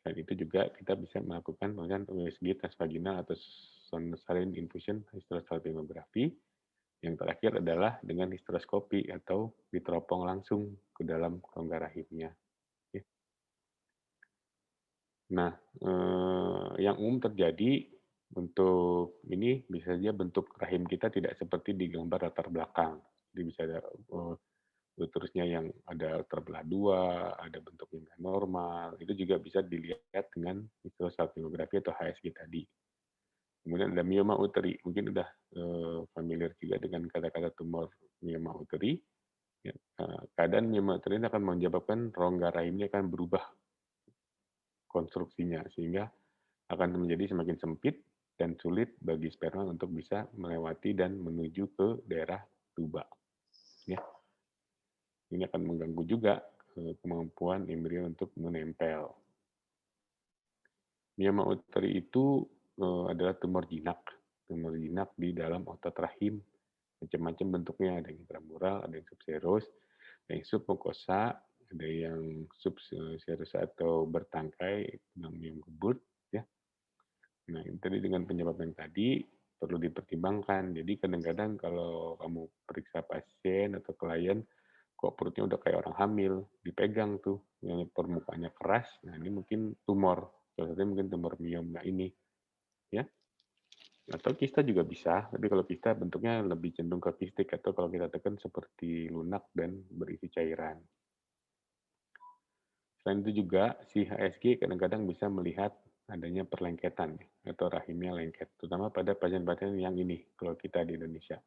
Dan itu juga kita bisa melakukan pemeriksaan USG transvaginal atau saline infusion hysterosalpingografi. Yang terakhir adalah dengan histeroskopi atau diteropong langsung ke dalam rongga rahimnya. Ya. Nah, yang umum terjadi untuk ini bisa saja bentuk rahim kita tidak seperti di gambar latar belakang. Jadi bisa ada uterusnya yang ada terbelah dua, ada bentuk yang normal. Itu juga bisa dilihat dengan histerosalpingografi atau HSG tadi. Kemudian ada mioma uteri. Mungkin sudah familiar juga dengan kata-kata tumor mioma uteri. Ya, keadaan mioma uteri ini akan menyebabkan rongga rahimnya akan berubah konstruksinya, sehingga akan menjadi semakin sempit dan sulit bagi sperma untuk bisa melewati dan menuju ke daerah tuba. Ya. Ini akan mengganggu juga kemampuan embrio untuk menempel. Mioma uteri itu adalah tumor jinak di dalam otot rahim. Macam-macam bentuknya, ada yang intramural, ada yang subserus, ada yang submukosa, ada yang subserus atau bertangkai, yang gebut, ya. Nah, ini tadi dengan penyebab yang tadi perlu dipertimbangkan. Jadi kadang-kadang kalau kamu periksa pasien atau klien, kok perutnya udah kayak orang hamil, dipegang tuh, yang permukaannya keras, nah ini mungkin tumor, salah satunya mungkin tumor mioma ini, ya. Atau kista juga bisa, tapi kalau kista bentuknya lebih cenderung ke kistik, atau kalau kita tekan seperti lunak dan berisi cairan. Selain itu juga, si HSG kadang-kadang bisa melihat adanya perlengketan atau rahimnya lengket, terutama pada pasien-pasien yang ini, kalau kita di Indonesia,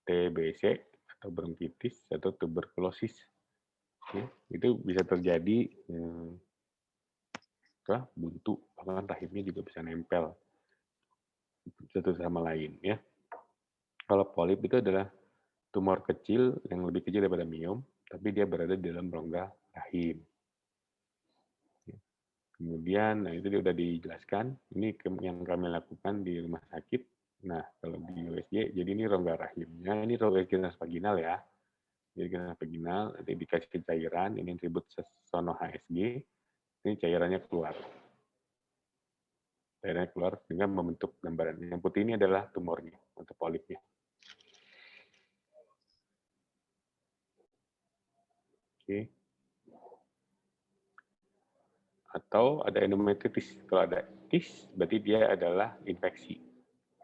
TBC atau bronkitis atau tuberkulosis. Ya, itu bisa terjadi buntu, bahkan rahimnya juga bisa nempel satu sama lain, ya. Kalau polip itu adalah tumor kecil yang lebih kecil daripada miom, tapi dia berada di dalam rongga rahim. Kemudian, nah itu dia sudah dijelaskan. Ini yang kami lakukan di rumah sakit. Nah, kalau di USG, jadi ini rongga rahimnya, ini rongga vaginal ya. Jadi vaginal, nanti dikasih cairan, ini disebut sono HSG, ini cairannya keluar. Cairannya keluar dengan membentuk gambaran. Yang putih ini adalah tumornya, atau polipnya. Oke. Atau ada endometritis. Kalau ada tis, berarti dia adalah infeksi.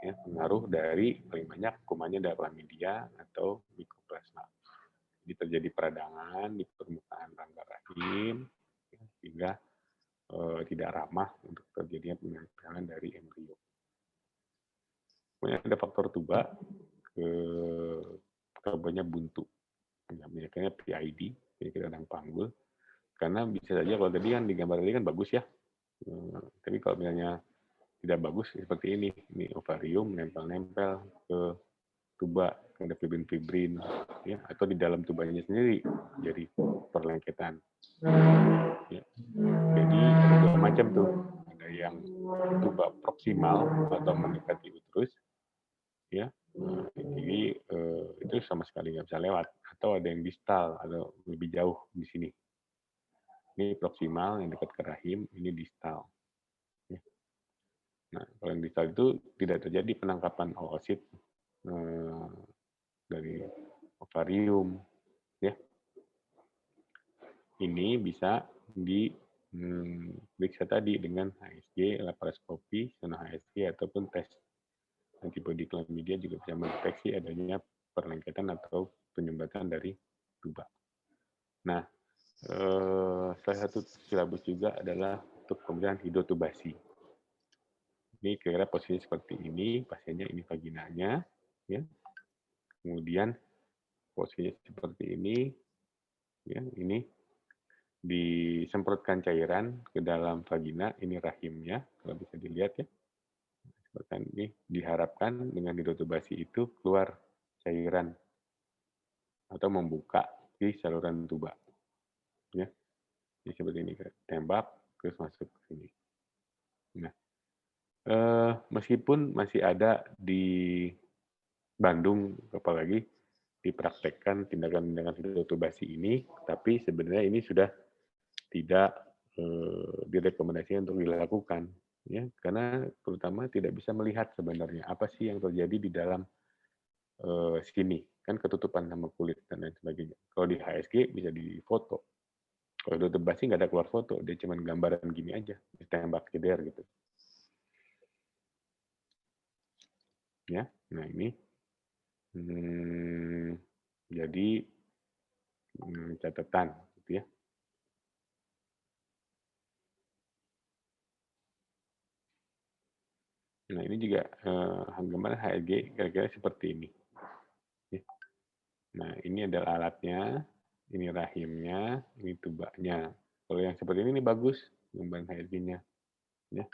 Ya, pengaruh dari paling banyak kumannya dari chlamydia atau mycoplasma. Jadi terjadi peradangan di permukaan rongga rahim, ya, sehingga tidak ramah untuk terjadinya penempelan dari embrio. Kemudian ada faktor tuba, kebanyakan buntu. Misalnya PID, jadi radang panggul. Karena bisa saja kalau tadi kan di gambar tadi kan bagus ya. Tapi kalau misalnya tidak bagus seperti ini ovarium nempel-nempel ke tuba, ada fibrin-fibrin, ya, atau di dalam tubanya sendiri jadi perlengketan. Ya. Jadi ada dua macam tuh, ada yang tuba proksimal atau mendekati uterus, ya. Jadi itu sama sekali nggak bisa lewat, atau ada yang distal atau lebih jauh di sini. Ini proksimal yang dekat ke rahim, ini distal. Ya. Nah, kalau yang distal itu tidak terjadi penangkapan oosit dari ovarium, ya. Ini bisa diperiksa tadi dengan HSG, laparoskopi, sono HSG ataupun tes antibodi chlamydia juga bisa mendeteksi adanya perlengketan atau penyumbatan dari tuba. Nah, salah satu silabus juga adalah untuk pemeriksaan hidrotubasi. Ini kira-kira posisi seperti ini, pasiennya ini vaginanya, ya. Kemudian posisi seperti ini, ya, ini disemprotkan cairan ke dalam vagina, ini rahimnya, kalau bisa dilihat ya. Seperti ini diharapkan dengan hidrotubasi itu keluar cairan atau membuka di saluran tuba. Ya. Jadi seperti ini, tembak terus masuk ke sini. Nah, meskipun masih ada di Bandung, apalagi dipraktekkan tindakan-tindakan hidrotubasi ini, tapi sebenarnya ini sudah tidak direkomendasikan untuk dilakukan, ya, karena terutama tidak bisa melihat sebenarnya apa sih yang terjadi di dalam sini, kan ketutupan sama kulit dan lain sebagainya. Kalau di HSG bisa difoto. Kalau hidrotubasi nggak ada keluar foto, dia cuma gambaran gini aja, ditembak jeder gitu. Ya, nah ini jadi catatan, gitu ya. Nah ini juga gambaran HSG kira-kira seperti ini. Nah ini adalah alatnya, ini rahimnya, ini tubanya. Kalau yang seperti ini, bagus gambaran HSG-nya. Ya.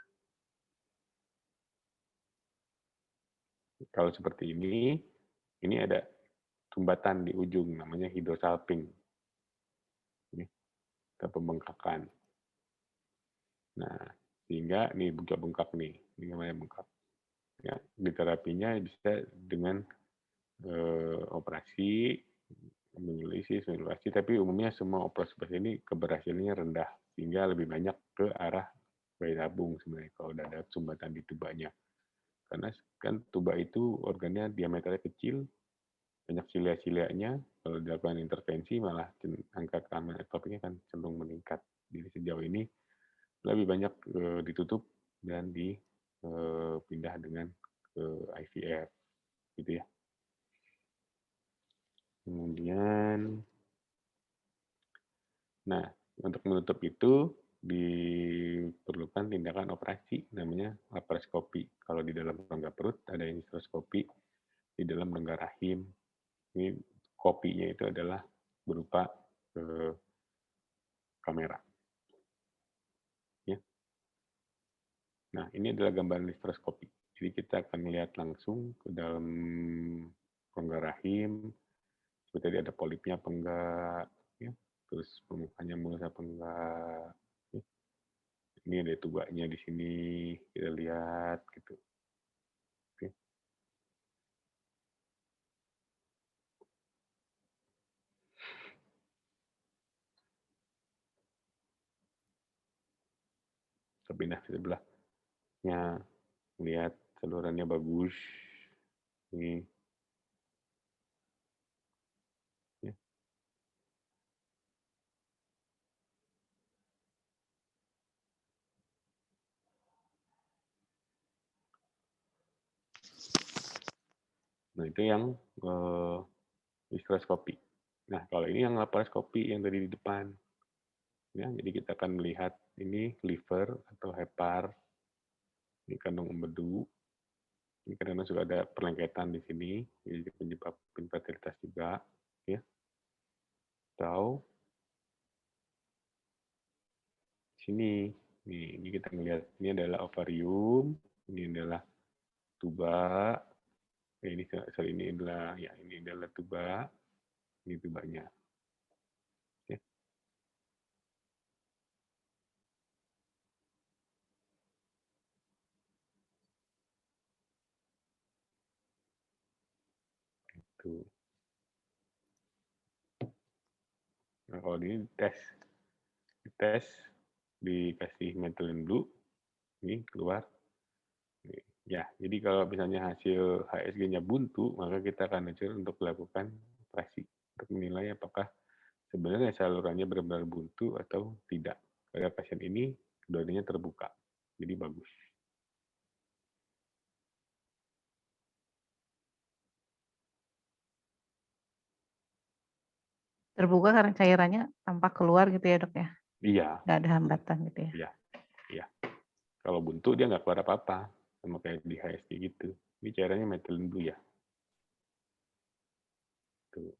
Kalau seperti ini ada sumbatan di ujung, namanya hidrosalping. Ini kita pembengkakan. Nah, sehingga ini bengkak-bengkak nih, ini namanya bengkak. Ya, di terapinya bisa dengan operasi, hemodialisis, tapi umumnya semua operasi ini keberhasilannya rendah, sehingga lebih banyak ke arah bayi tabung sebenarnya kalau udah ada sumbatan di tubanya. Karena kan tuba itu organnya diameternya kecil, banyak silia-silianya, kalau dilakukan intervensi malah angka kehamilan ektopiknya kan cenderung meningkat. Jadi sejauh ini lebih banyak ditutup dan dipindah dengan ke IVF, gitu ya. Kemudian, nah untuk menutup itu diperlukan tindakan operasi namanya laparoskopi. Kalau di dalam rongga perut ada histeroskopi, di dalam rongga rahim. Ini kopinya itu adalah berupa kamera. Ya. Nah, ini adalah gambaran histeroskopi. Jadi kita akan melihat langsung ke dalam rongga rahim, seperti tadi ada polipnya apa enggak, ya. Terus permukaannya mulus apa enggak. Ya. Ini ada tubanya di sini, kita lihat gitu. Oke. Pindah ke sebelahnya, lihat salurannya bagus. Ini. Ya. Nah, itu yang histeroskopi. Nah, kalau ini yang laparoskopi yang tadi di depan. Ya, jadi kita akan melihat ini liver atau hepar, ini kandung empedu. Ini karena sudah ada perlengketan di sini, jadi penyebab infertilitas juga, ya. Atau sini, ini kita melihat ini adalah ovarium, ini adalah tuba, ini adalah tuba, ini tubanya. Ya. Tuh. Nah, kalau ini tes dikasih methylene blue, ini keluar. Ya, jadi kalau misalnya hasil HSG-nya buntu, maka kita akan mencoba untuk melakukan operasi untuk menilai apakah sebenarnya salurannya benar-benar buntu atau tidak. Pada pasien ini keduanya terbuka, jadi bagus. Terbuka karena cairannya tampak keluar gitu ya dok ya? Iya. Nggak ada hambatan gitu ya? Iya, iya. Kalau buntu dia nggak keluar apa-apa, sama kayak di HSG gitu. Ini cairannya methylene blue ya. Tuh.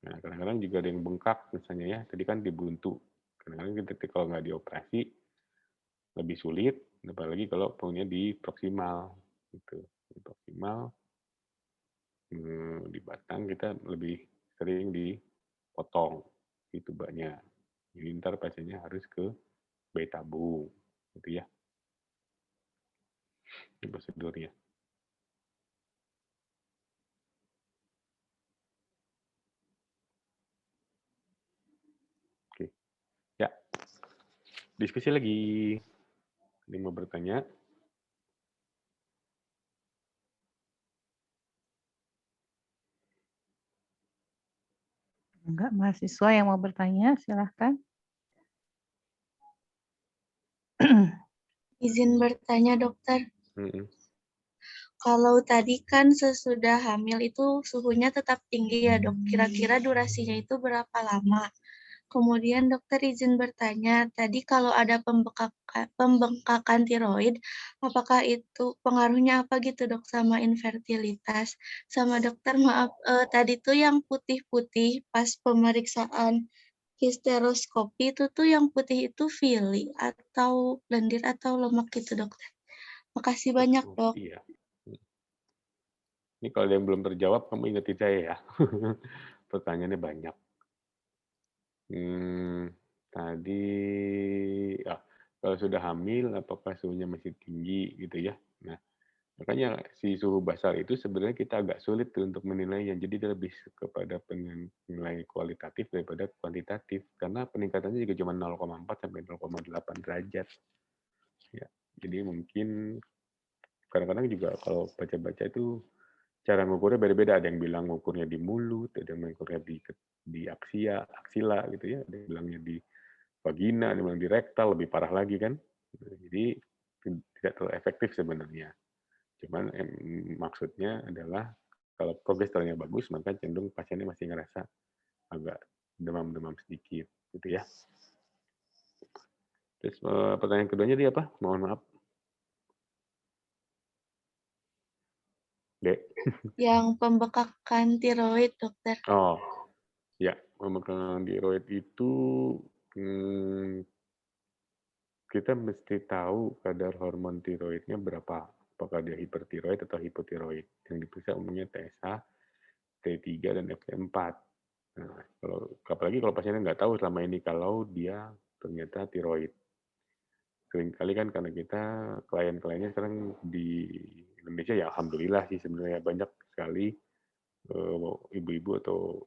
Nah, kadang-kadang juga ada yang bengkak misalnya ya, tadi kan dibuntu. Kadang-kadang kita kalau nggak dioperasi, lebih sulit, apalagi kalau punya di proksimal. Gitu. Di proksimal, di batang kita lebih sering dipotong di tubanya. Jadi ntar pasiennya harus ke bayi tabung, gitu ya. Ini prosedurnya. Oke, ya. Diskusi lagi. Ada yang mau bertanya? Enggak, mahasiswa yang mau bertanya, silahkan. Izin bertanya, dokter. Kalau tadi kan sesudah hamil itu suhunya tetap tinggi ya dok. Kira-kira durasinya itu berapa lama? Kemudian dokter izin bertanya, tadi kalau ada pembengkakan tiroid, apakah itu pengaruhnya apa gitu dok sama infertilitas? Sama dokter maaf, tadi tuh yang putih-putih pas pemeriksaan histeroskopi itu tuh yang putih itu fili atau lendir atau lemak gitu dokter. Makasih banyak dok. Iya. Ini kalau ada yang belum terjawab, kamu ingetin saya ya. Pertanyaannya banyak. Tadi, kalau sudah hamil, apakah suhunya masih tinggi gitu ya? Nah, makanya si suhu basal itu sebenarnya kita agak sulit tuh untuk menilainya. Jadi dia lebih kepada penilai kualitatif daripada kuantitatif. Karena peningkatannya juga cuma 0,4 sampai 0,8 derajat. Ya, jadi mungkin kadang-kadang juga kalau baca-baca itu cara mengukurnya beda-beda. Ada yang bilang mengukurnya di mulut, ada yang mengukurnya di aksila gitu ya, ada yang bilangnya di vagina, ada yang bilang di rektal, lebih parah lagi kan. Jadi tidak terlalu efektif sebenarnya. Cuman maksudnya adalah kalau progesteronnya bagus, maka cenderung pasiennya masih ngerasa agak demam-demam sedikit gitu ya. Terus pertanyaan keduanya dia apa? Mohon maaf. Dek. Yang pembekakan tiroid, dokter. Oh, ya, pembekakan tiroid itu kita mesti tahu kadar hormon tiroidnya berapa. Apakah dia hipertiroid atau hipotiroid. Yang diperiksa umumnya TSH, T3, dan FT4. Nah, apalagi kalau pasiennya nggak tahu selama ini kalau dia ternyata tiroid. Seringkali kan karena kita klien-kliennya sekarang di Indonesia ya alhamdulillah sih sebenarnya banyak sekali ibu-ibu atau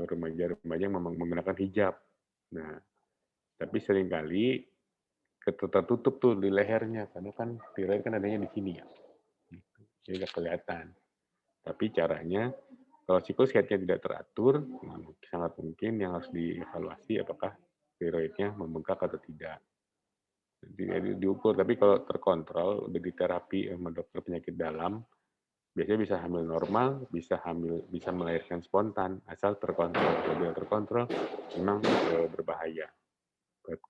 remaja-remaja yang memang menggunakan hijab. Nah, tapi seringkali tertutup tuh di lehernya karena kan tiroid kan adanya di sini ya. Jadi nggak kelihatan. Tapi caranya kalau siklus headnya tidak teratur, sangat mungkin yang harus dievaluasi apakah tiroidnya membengkak atau tidak. Jadi diukur, tapi kalau terkontrol, udah diterapi sama dokter penyakit dalam, biasanya bisa hamil normal, bisa melahirkan spontan, asal terkontrol. Kalau tidak terkontrol, memang berbahaya buat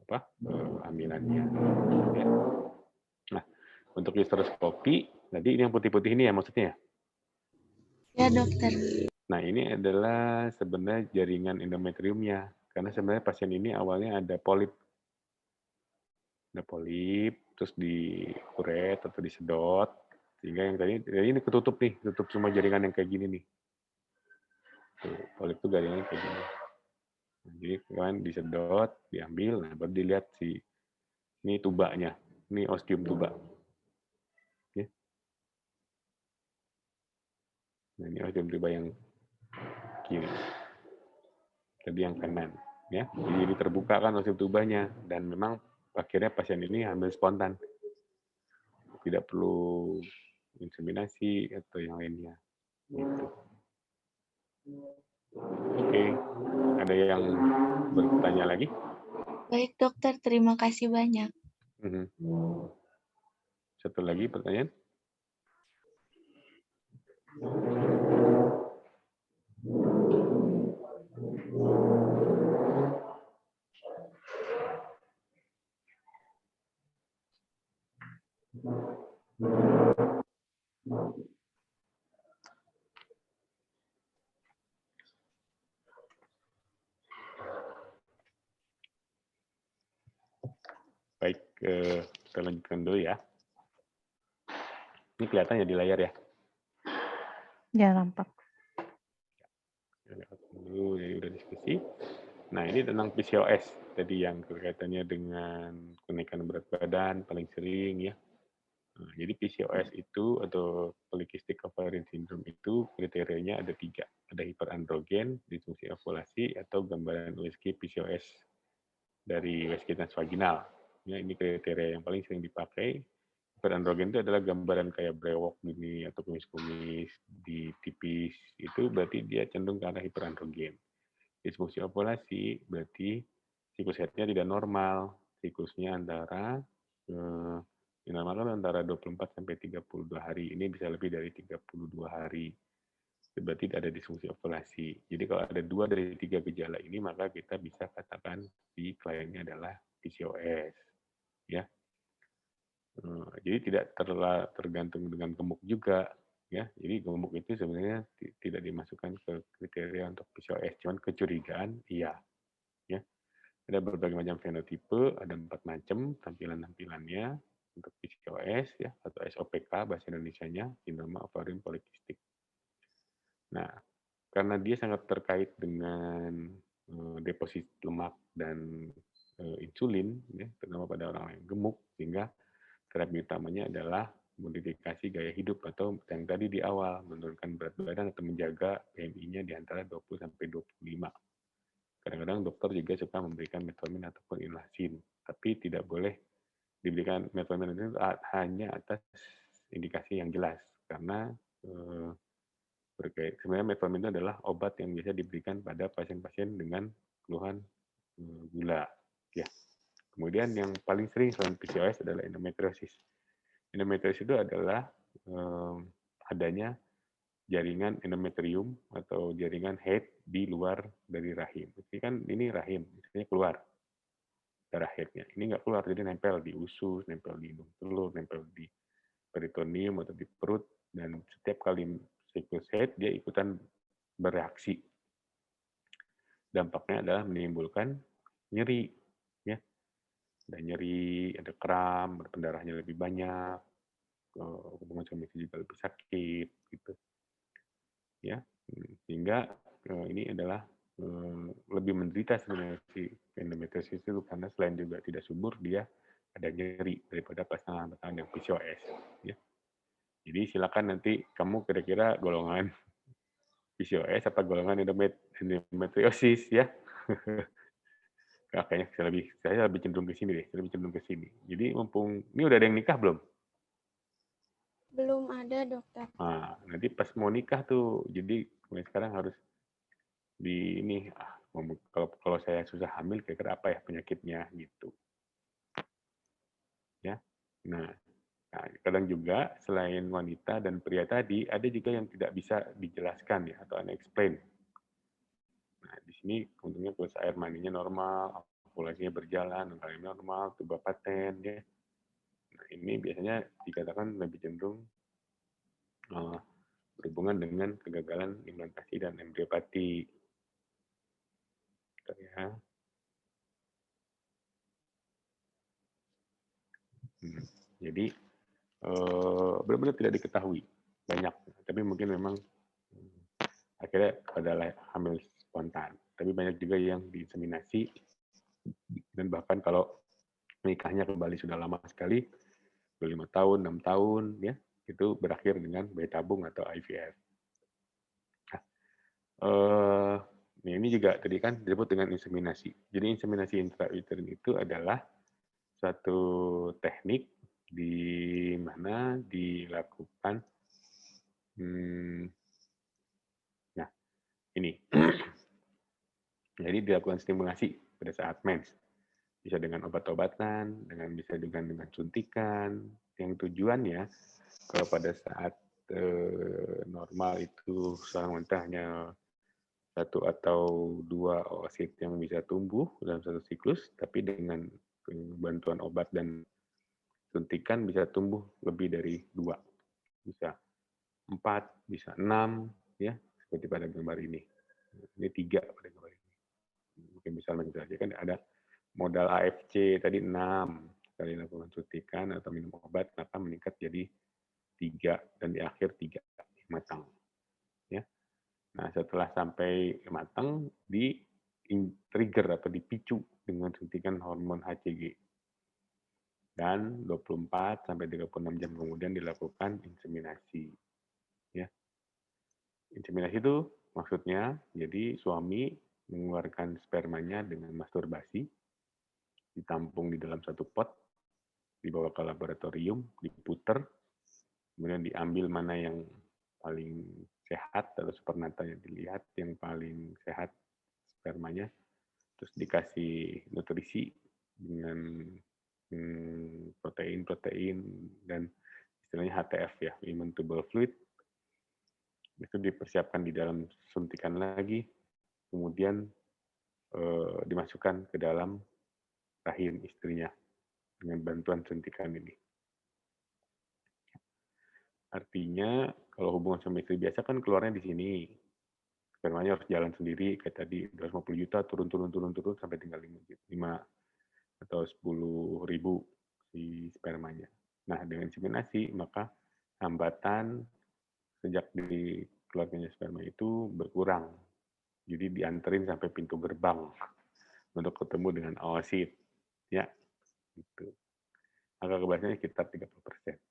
kehamilannya. Ya. Nah, untuk histeroskopi, tadi ini yang putih-putih ini ya maksudnya? Ya, dokter. Nah, ini adalah sebenarnya jaringan endometriumnya. Karena sebenarnya pasien ini awalnya ada polip, terus dikuret atau disedot, sehingga yang tadi ini ketutup nih, tutup semua jaringan yang kayak gini nih. Tuh, polip itu jaringannya kayak gini. Nah, jadi kan disedot, diambil, nah baru dilihat ini tubanya, ini ostium tuba. Ya. Nah, ini ostium tuba yang kiri, tadi yang kanan. Ya, jadi terbuka kan ostium tubanya, dan memang akhirnya pasien ini hamil spontan. Tidak perlu inseminasi atau yang lainnya. Gitu. Oke, ada yang bertanya lagi? Baik, dokter. Terima kasih banyak. Satu lagi pertanyaan? Baik, kita lanjutkan dulu ya. Ini kelihatannya di layar ya? Ya, nampak. Dulu ya udah diskusi. Nah, ini tentang PCOS. Tadi yang kaitannya dengan kenaikan berat badan paling sering ya. Nah, jadi PCOS itu atau polycystic ovarian syndrome itu kriterianya ada 3. Ada hiperandrogen, disfungsi ovulasi, atau gambaran USG PCOS dari USG transvaginal. Ya, ini kriteria yang paling sering dipakai. Hiperandrogen itu adalah gambaran kayak brewok gini atau kumis-kumis di tipis. Itu berarti dia cenderung ke arah hiperandrogen. Disfungsi ovulasi berarti siklus headnya tidak normal. Siklusnya antara normal kan antara 24 sampai 32 hari. Ini bisa lebih dari 32 hari. Berarti tidak ada disfungsi ovulasi. Jadi kalau ada 2 dari 3 gejala ini, maka kita bisa katakan si kliennya adalah PCOS. Ya. Jadi tidak tergantung dengan gemuk juga. Ya, jadi gemuk itu sebenarnya tidak dimasukkan ke kriteria untuk PCOS. Cuman kecurigaan, iya. Ya. Ada berbagai macam fenotipe, ada 4 macam tampilan-tampilannya. untuk PCOS ya atau SOPK bahasa Indonesianya, sindroma ovarian polikistik. Nah, karena dia sangat terkait dengan deposit lemak dan insulin, ya, terutama pada orang yang gemuk, sehingga terapi utamanya adalah modifikasi gaya hidup atau yang tadi di awal, menurunkan berat badan atau menjaga BMI-nya di antara 20 sampai 25. Kadang-kadang dokter juga suka memberikan metformin ataupun inlasin, tapi tidak boleh diberikan metformin itu hanya atas indikasi yang jelas, karena sebenarnya metformin itu adalah obat yang biasa diberikan pada pasien-pasien dengan keluhan gula. Ya. Kemudian yang paling sering selain PCOS adalah endometriosis. Endometriosis itu adalah adanya jaringan endometrium atau jaringan head di luar dari rahim. Ini kan ini rahim, misalnya keluar darah headnya. Ini nggak keluar, jadi nempel di usus, nempel di hidung telur, nempel di peritoneum atau di perut, dan setiap kali siklus head dia ikutan bereaksi. Dampaknya adalah menimbulkan nyeri, ya. Ada nyeri, ada kram, pendarahannya lebih banyak, hubungan suami istri juga lebih sakit, gitu. Ya, sehingga ini adalah lebih menderita sebenarnya si endometriosis itu, karena selain juga tidak subur, dia ada nyeri daripada pasangan-pasangan yang PCOS. Ya. Jadi silakan nanti kamu kira-kira golongan PCOS apa golongan endometriosis ya. Kayaknya saya lebih cenderung ke sini deh, lebih cenderung ke sini. Jadi mumpung ini udah ada yang nikah belum? Belum ada, dokter. Nah, nanti pas mau nikah tuh, jadi mulai sekarang harus di ini, kalau saya susah hamil, kira-kira apa ya penyakitnya gitu. Ya, nah kadang juga selain wanita dan pria tadi, ada juga yang tidak bisa dijelaskan ya atau unexplained. Nah, di sini untungnya kualitas air maninya normal, ovulasinya berjalan, kalian normal, tubuh paten ya. Nah, ini biasanya dikatakan lebih cenderung berhubungan dengan kegagalan implantasi dan embriopati. Ya. Jadi benar-benar tidak diketahui banyak, tapi mungkin memang akhirnya adalah hamil spontan. Tapi banyak juga yang diinseminasi, dan bahkan kalau nikahnya kembali sudah lama sekali, 5 tahun, 6 tahun, ya itu berakhir dengan bayi tabung atau IVF. Nah, ini juga tadi kan disebut dengan inseminasi. Jadi inseminasi intrauterin itu adalah suatu teknik di mana dilakukan nah ini jadi dilakukan stimulasi pada saat mens, bisa dengan obat-obatan, bisa dengan suntikan, yang tujuannya kalau pada saat normal itu seorang wanita hanya 1 atau 2 oosit yang bisa tumbuh dalam satu siklus, tapi dengan bantuan obat dan suntikan bisa tumbuh lebih dari 2, bisa 4, bisa 6, ya seperti pada gambar ini. Ini 3 pada gambar ini. Mungkin bisa menjelaskan ada modal AFC tadi 6 kali lakukan suntikan atau minum obat, maka meningkat jadi 3 dan di akhir 3 matang. Ya. Nah, setelah sampai matang, di trigger atau dipicu dengan suntikan hormon HCG. Dan 24 sampai 36 jam kemudian dilakukan inseminasi. Ya. Inseminasi itu maksudnya jadi suami mengeluarkan spermanya dengan masturbasi, ditampung di dalam satu pot, dibawa ke laboratorium, diputer, kemudian diambil mana yang paling sehat atau supernata yang dilihat yang paling sehat spermanya, terus dikasih nutrisi dengan protein dan istilahnya HTF ya, human tubule fluid, itu dipersiapkan di dalam suntikan lagi, kemudian dimasukkan ke dalam rahim istrinya dengan bantuan suntikan ini. Artinya kalau hubungan suami istri biasa kan keluarnya di sini, spermanya harus jalan sendiri kayak tadi 250 juta turun sampai tinggal 5 atau 10.000 si spermanya. Nah, dengan inseminasi maka hambatan sejak dikeluarkannya sperma itu berkurang. Jadi dianterin sampai pintu gerbang untuk ketemu dengan oosit. Ya, gitu. Angka keberhasilannya sekitar 30%.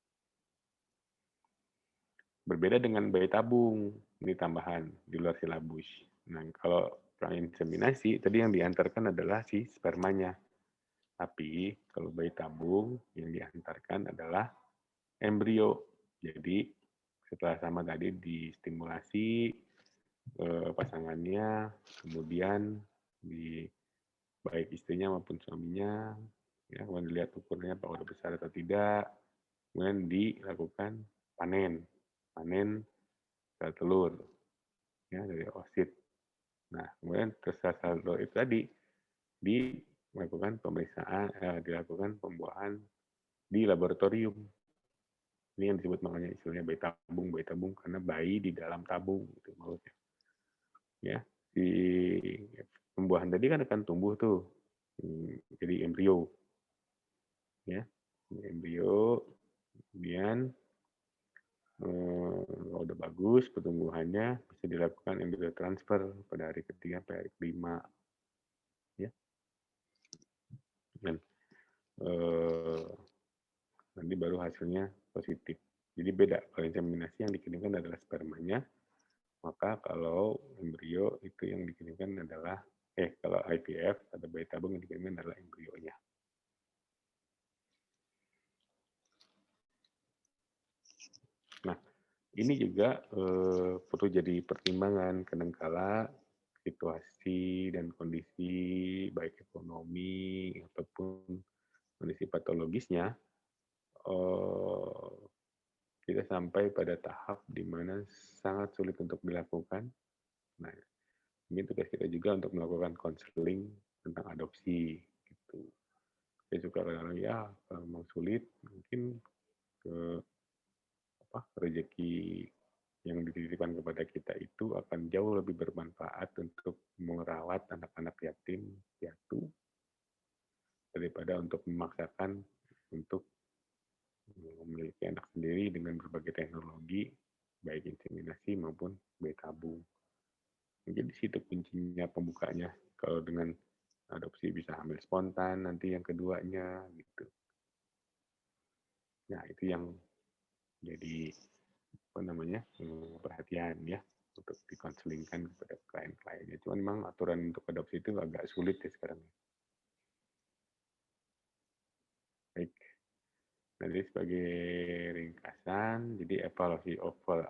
Berbeda dengan bayi tabung, ini tambahan di luar silabus. Nah, kalau inseminasi, tadi yang diantarkan adalah si spermanya. Tapi kalau bayi tabung, yang diantarkan adalah embrio. Jadi setelah sama tadi distimulasi pasangannya, kemudian baik istrinya maupun suaminya, ya, kemudian dilihat ukurannya apakah udah besar atau tidak, kemudian dilakukan panen sel telur, ya, dari oosit. Nah, kemudian sel telur itu tadi dilakukan dilakukan pembuahan di laboratorium. Ini yang disebut makanya istilahnya bayi tabung karena bayi di dalam tabung gitu maksudnya. Ya, di pembuahan tadi kan akan tumbuh tuh jadi embrio. Ya, embrio, kemudian kalau udah bagus pertumbuhannya bisa dilakukan embrio transfer pada hari ketiga sampai hari kelima. Ya. Dan nanti baru hasilnya positif. Jadi beda, kalau inseminasi yang dikirimkan adalah spermanya, maka kalau embrio itu yang dikirimkan adalah kalau IVF atau bayi tabung yang dikirimkan adalah embrionya. Nah, ini juga perlu jadi pertimbangan kadangkala situasi dan kondisi baik ekonomi ataupun kondisi patologisnya kita sampai pada tahap di mana sangat sulit untuk dilakukan. Nah, ini tugas kita juga untuk melakukan konseling tentang adopsi. Gitu. Saya suka kadang-kadang ya kalau memang sulit mungkin rezeki yang dititipkan kepada kita itu akan jauh lebih bermanfaat untuk merawat anak-anak yatim piatu daripada untuk memaksakan untuk memiliki anak sendiri dengan berbagai teknologi baik inseminasi maupun bayi tabung. Jadi di situ kuncinya pembukanya. Kalau dengan adopsi bisa hamil spontan nanti yang keduanya gitu. Nah, itu yang jadi perhatian ya untuk dikonselingkan kepada klien-kliennya. Cuman memang aturan untuk adopsi itu agak sulit ya sekarang. Baik. Jadi sebagai ringkasan, jadi evaluasi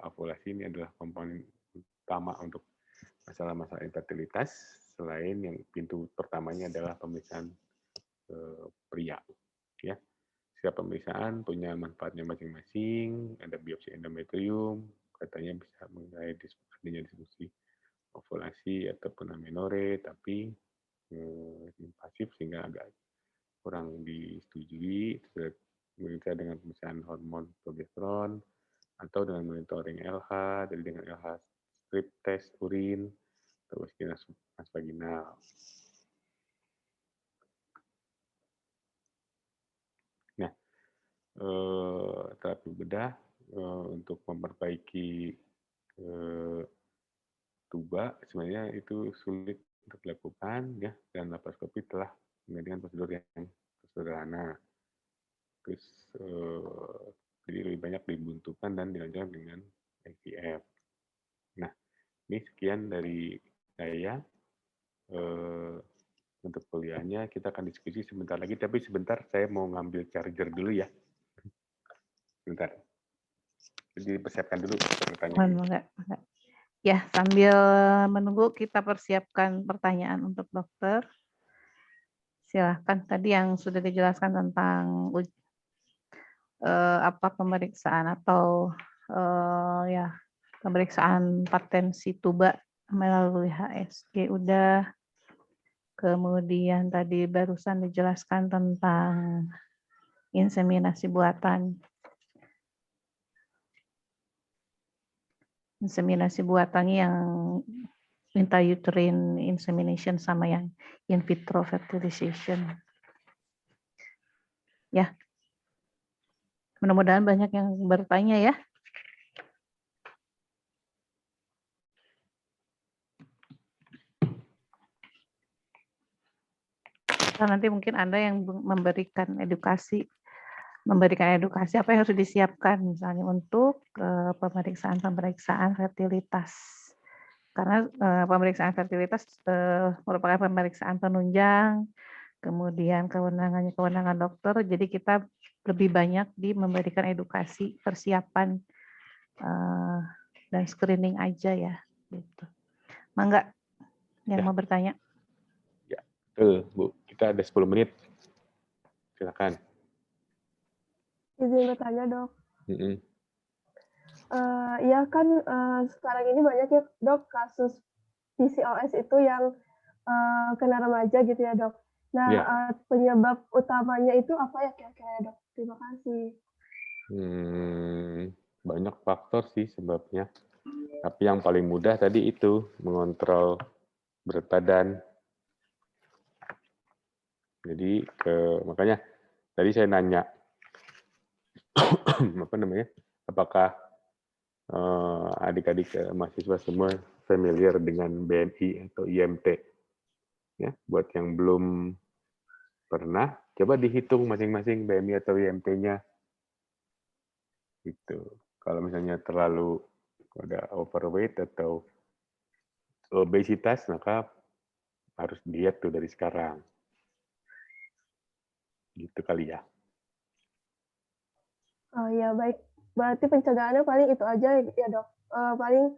ovulasi ini adalah komponen utama untuk masalah-masalah infertilitas. Selain yang pintu pertamanya adalah pemeriksaan pria, ya. Setiap pemeriksaan punya manfaatnya masing-masing. Ada biopsi endometrium, katanya bisa mengenai adanya disfungsi ovulasi ataupun amenore, tapi invasif sehingga agak kurang disetujui. Bisa dengan pemeriksaan hormon progesteron atau dengan monitoring LH, jadi dengan LH strip test urin atau skinasi vaginal. Nah, terapi bedah untuk memperbaiki tuba sebenarnya itu sulit untuk dilakukan ya, dan laparoskopi telah menggunakan prosedur yang sederhana. Terus jadi lebih banyak dibutuhkan dan dilanjutkan dengan IVF. Nah, ini sekian dari saya untuk kuliahnya. Kita akan diskusi sebentar lagi, tapi sebentar saya mau ngambil charger dulu ya. Sebentar. Jadi persiapkan dulu pertanyaan. Ya, sambil menunggu kita persiapkan pertanyaan untuk dokter. Silahkan, tadi yang sudah dijelaskan tentang pemeriksaan atau pemeriksaan patensi tuba melalui HSG udah. Kemudian tadi barusan dijelaskan tentang inseminasi buatan. Inseminasi buatan yang intrauterine insemination sama yang in vitro fertilization. Ya. Mudah-mudahan banyak yang bertanya ya. Nanti mungkin Anda yang memberikan edukasi apa yang harus disiapkan misalnya untuk pemeriksaan fertilitas. Karena pemeriksaan fertilitas merupakan pemeriksaan penunjang, kemudian kewenangan dokter, jadi kita lebih banyak memberikan edukasi persiapan dan screening aja ya. Gitu. Mangga yang mau bertanya. Ya, betul Bu. Kita ada 10 menit. Silakan. Izin bertanya dok. Ya kan sekarang ini banyak ya dok kasus PCOS itu yang kena remaja gitu ya dok. Nah penyebab utamanya itu apa ya kira-kira dok? Terima kasih. Banyak faktor sih sebabnya. Tapi yang paling mudah tadi itu mengontrol berat badan. Jadi makanya tadi saya nanya apakah adik-adik mahasiswa semua familiar dengan BMI atau IMT? Ya, buat yang belum pernah, coba dihitung masing-masing BMI atau IMT-nya. Gitu. Kalau misalnya terlalu ada overweight atau obesitas, maka harus diet tuh dari sekarang. Gitu kali ya. Oh ya baik. Berarti pencegahannya paling itu aja ya dok. Paling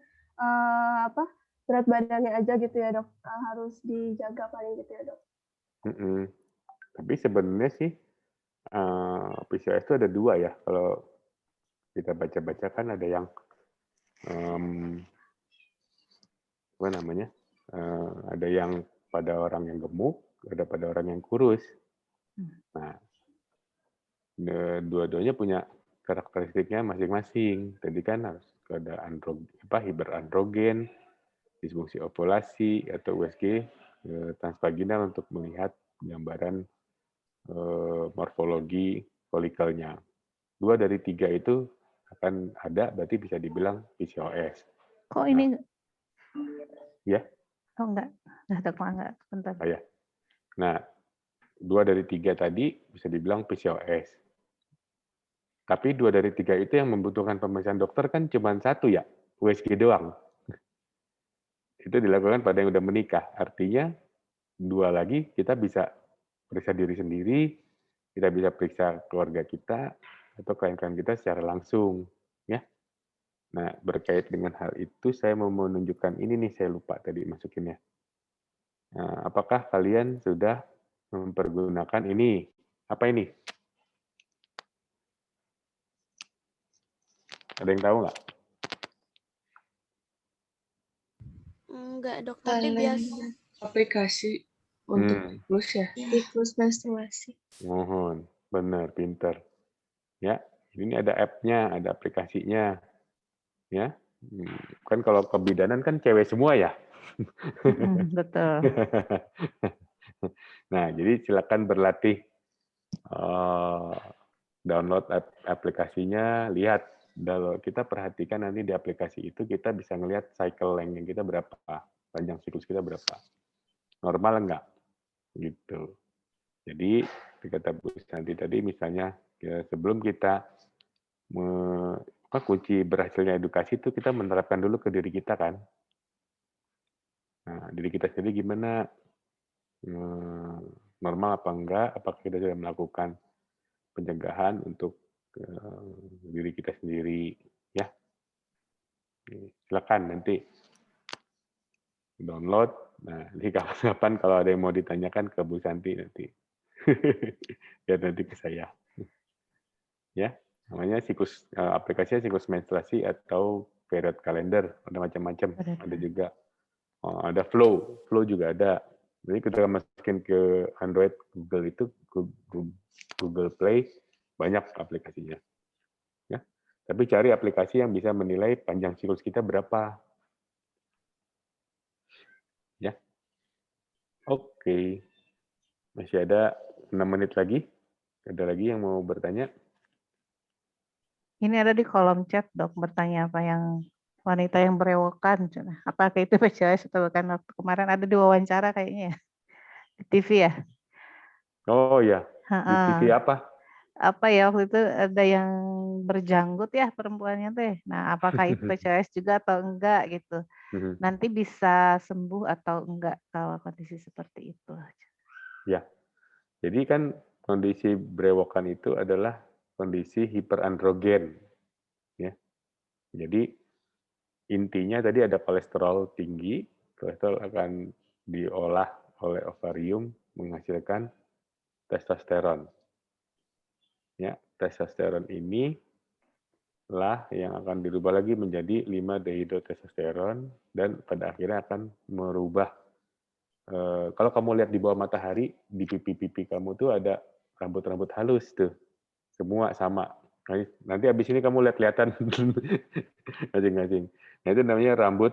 berat badannya aja gitu ya dok. Harus dijaga paling gitu ya dok. Tapi sebenarnya sih PCOS itu ada dua ya. Kalau kita baca-baca kan ada yang ada yang pada orang yang gemuk, ada pada orang yang kurus. Nah, dua-duanya punya karakteristiknya masing-masing. Tadi kan harus ada hiperandrogen, disfungsi ovulasi atau USG transvaginal untuk melihat gambaran morfologi folikelnya. 2 dari 3 itu akan ada, berarti bisa dibilang PCOS. Kok ini? Ya? Oh enggak bentar. Oh, ya. Nah, 2 dari 3 tadi bisa dibilang PCOS. Tapi 2 dari 3 itu yang membutuhkan pemeriksaan dokter kan cuma 1 ya, USG doang. Itu dilakukan pada yang udah menikah. Artinya 2 lagi kita bisa periksa diri sendiri, kita bisa periksa keluarga kita atau klien-klien kita secara langsung, ya. Nah, berkait dengan hal itu saya mau menunjukkan ini nih, saya lupa tadi masukinnya. Nah, apakah kalian sudah mempergunakan ini? Apa ini? Ada yang tahu nggak? Enggak dok, tapi biasa aplikasi untuk siklus ya. Siklus menstruasi. Mohon, benar, pinter. Ya, ini ada app-nya, ada aplikasinya. Ya, kan kalau kebidanan kan cewek semua ya. Betul. Nah, jadi silakan berlatih, download aplikasinya, lihat. Kalau kita perhatikan nanti di aplikasi itu kita bisa ngelihat cycle length kita berapa, panjang siklus kita berapa, normal enggak, gitu. Jadi kata Bu Santi tadi misalnya sebelum kita kunci berhasilnya edukasi itu kita menerapkan dulu ke diri kita kan. Nah, diri kita sendiri gimana, normal apa enggak, apakah kita sudah melakukan pencegahan untuk diri kita sendiri, ya. Silakan nanti download. Nah, di kapan-kapan kalau ada yang mau ditanyakan ke Bu Santi nanti, ya nanti ke saya. Ya, namanya aplikasinya siklus menstruasi atau period calendar, ada macam-macam. Ada juga, ada flow juga ada. Jadi kita masukin ke Android, Google itu, Google Play, banyak aplikasinya. Ya. Tapi cari aplikasi yang bisa menilai panjang siklus kita berapa. Ya. Oke. Masih ada 6 menit lagi. Ada lagi yang mau bertanya? Ini ada di kolom chat, Dok, bertanya apa yang wanita yang berewokan. Apakah itu PCOS atau bukan? Waktu kemarin ada di wawancara kayaknya ya. Di TV ya? Oh ya, di TV apa? Apa ya, waktu itu ada yang berjanggut ya perempuannya teh. Nah, apakah itu PCOS juga atau enggak gitu. Nanti bisa sembuh atau enggak kalau kondisi seperti itu. Ya, jadi kan kondisi berewokan itu adalah kondisi hiperandrogen. Ya. Jadi intinya tadi ada kolesterol tinggi, kolesterol akan diolah oleh ovarium menghasilkan testosteron. Ya, testosteron ini lah yang akan dirubah lagi menjadi 5-dehidrotestosteron dan pada akhirnya akan merubah kalau kamu lihat di bawah matahari di pipi-pipi kamu tuh ada rambut-rambut halus tuh. Semua sama. Nanti habis ini kamu lihat-lihatan ngacing-ngacing. Nah, itu namanya rambut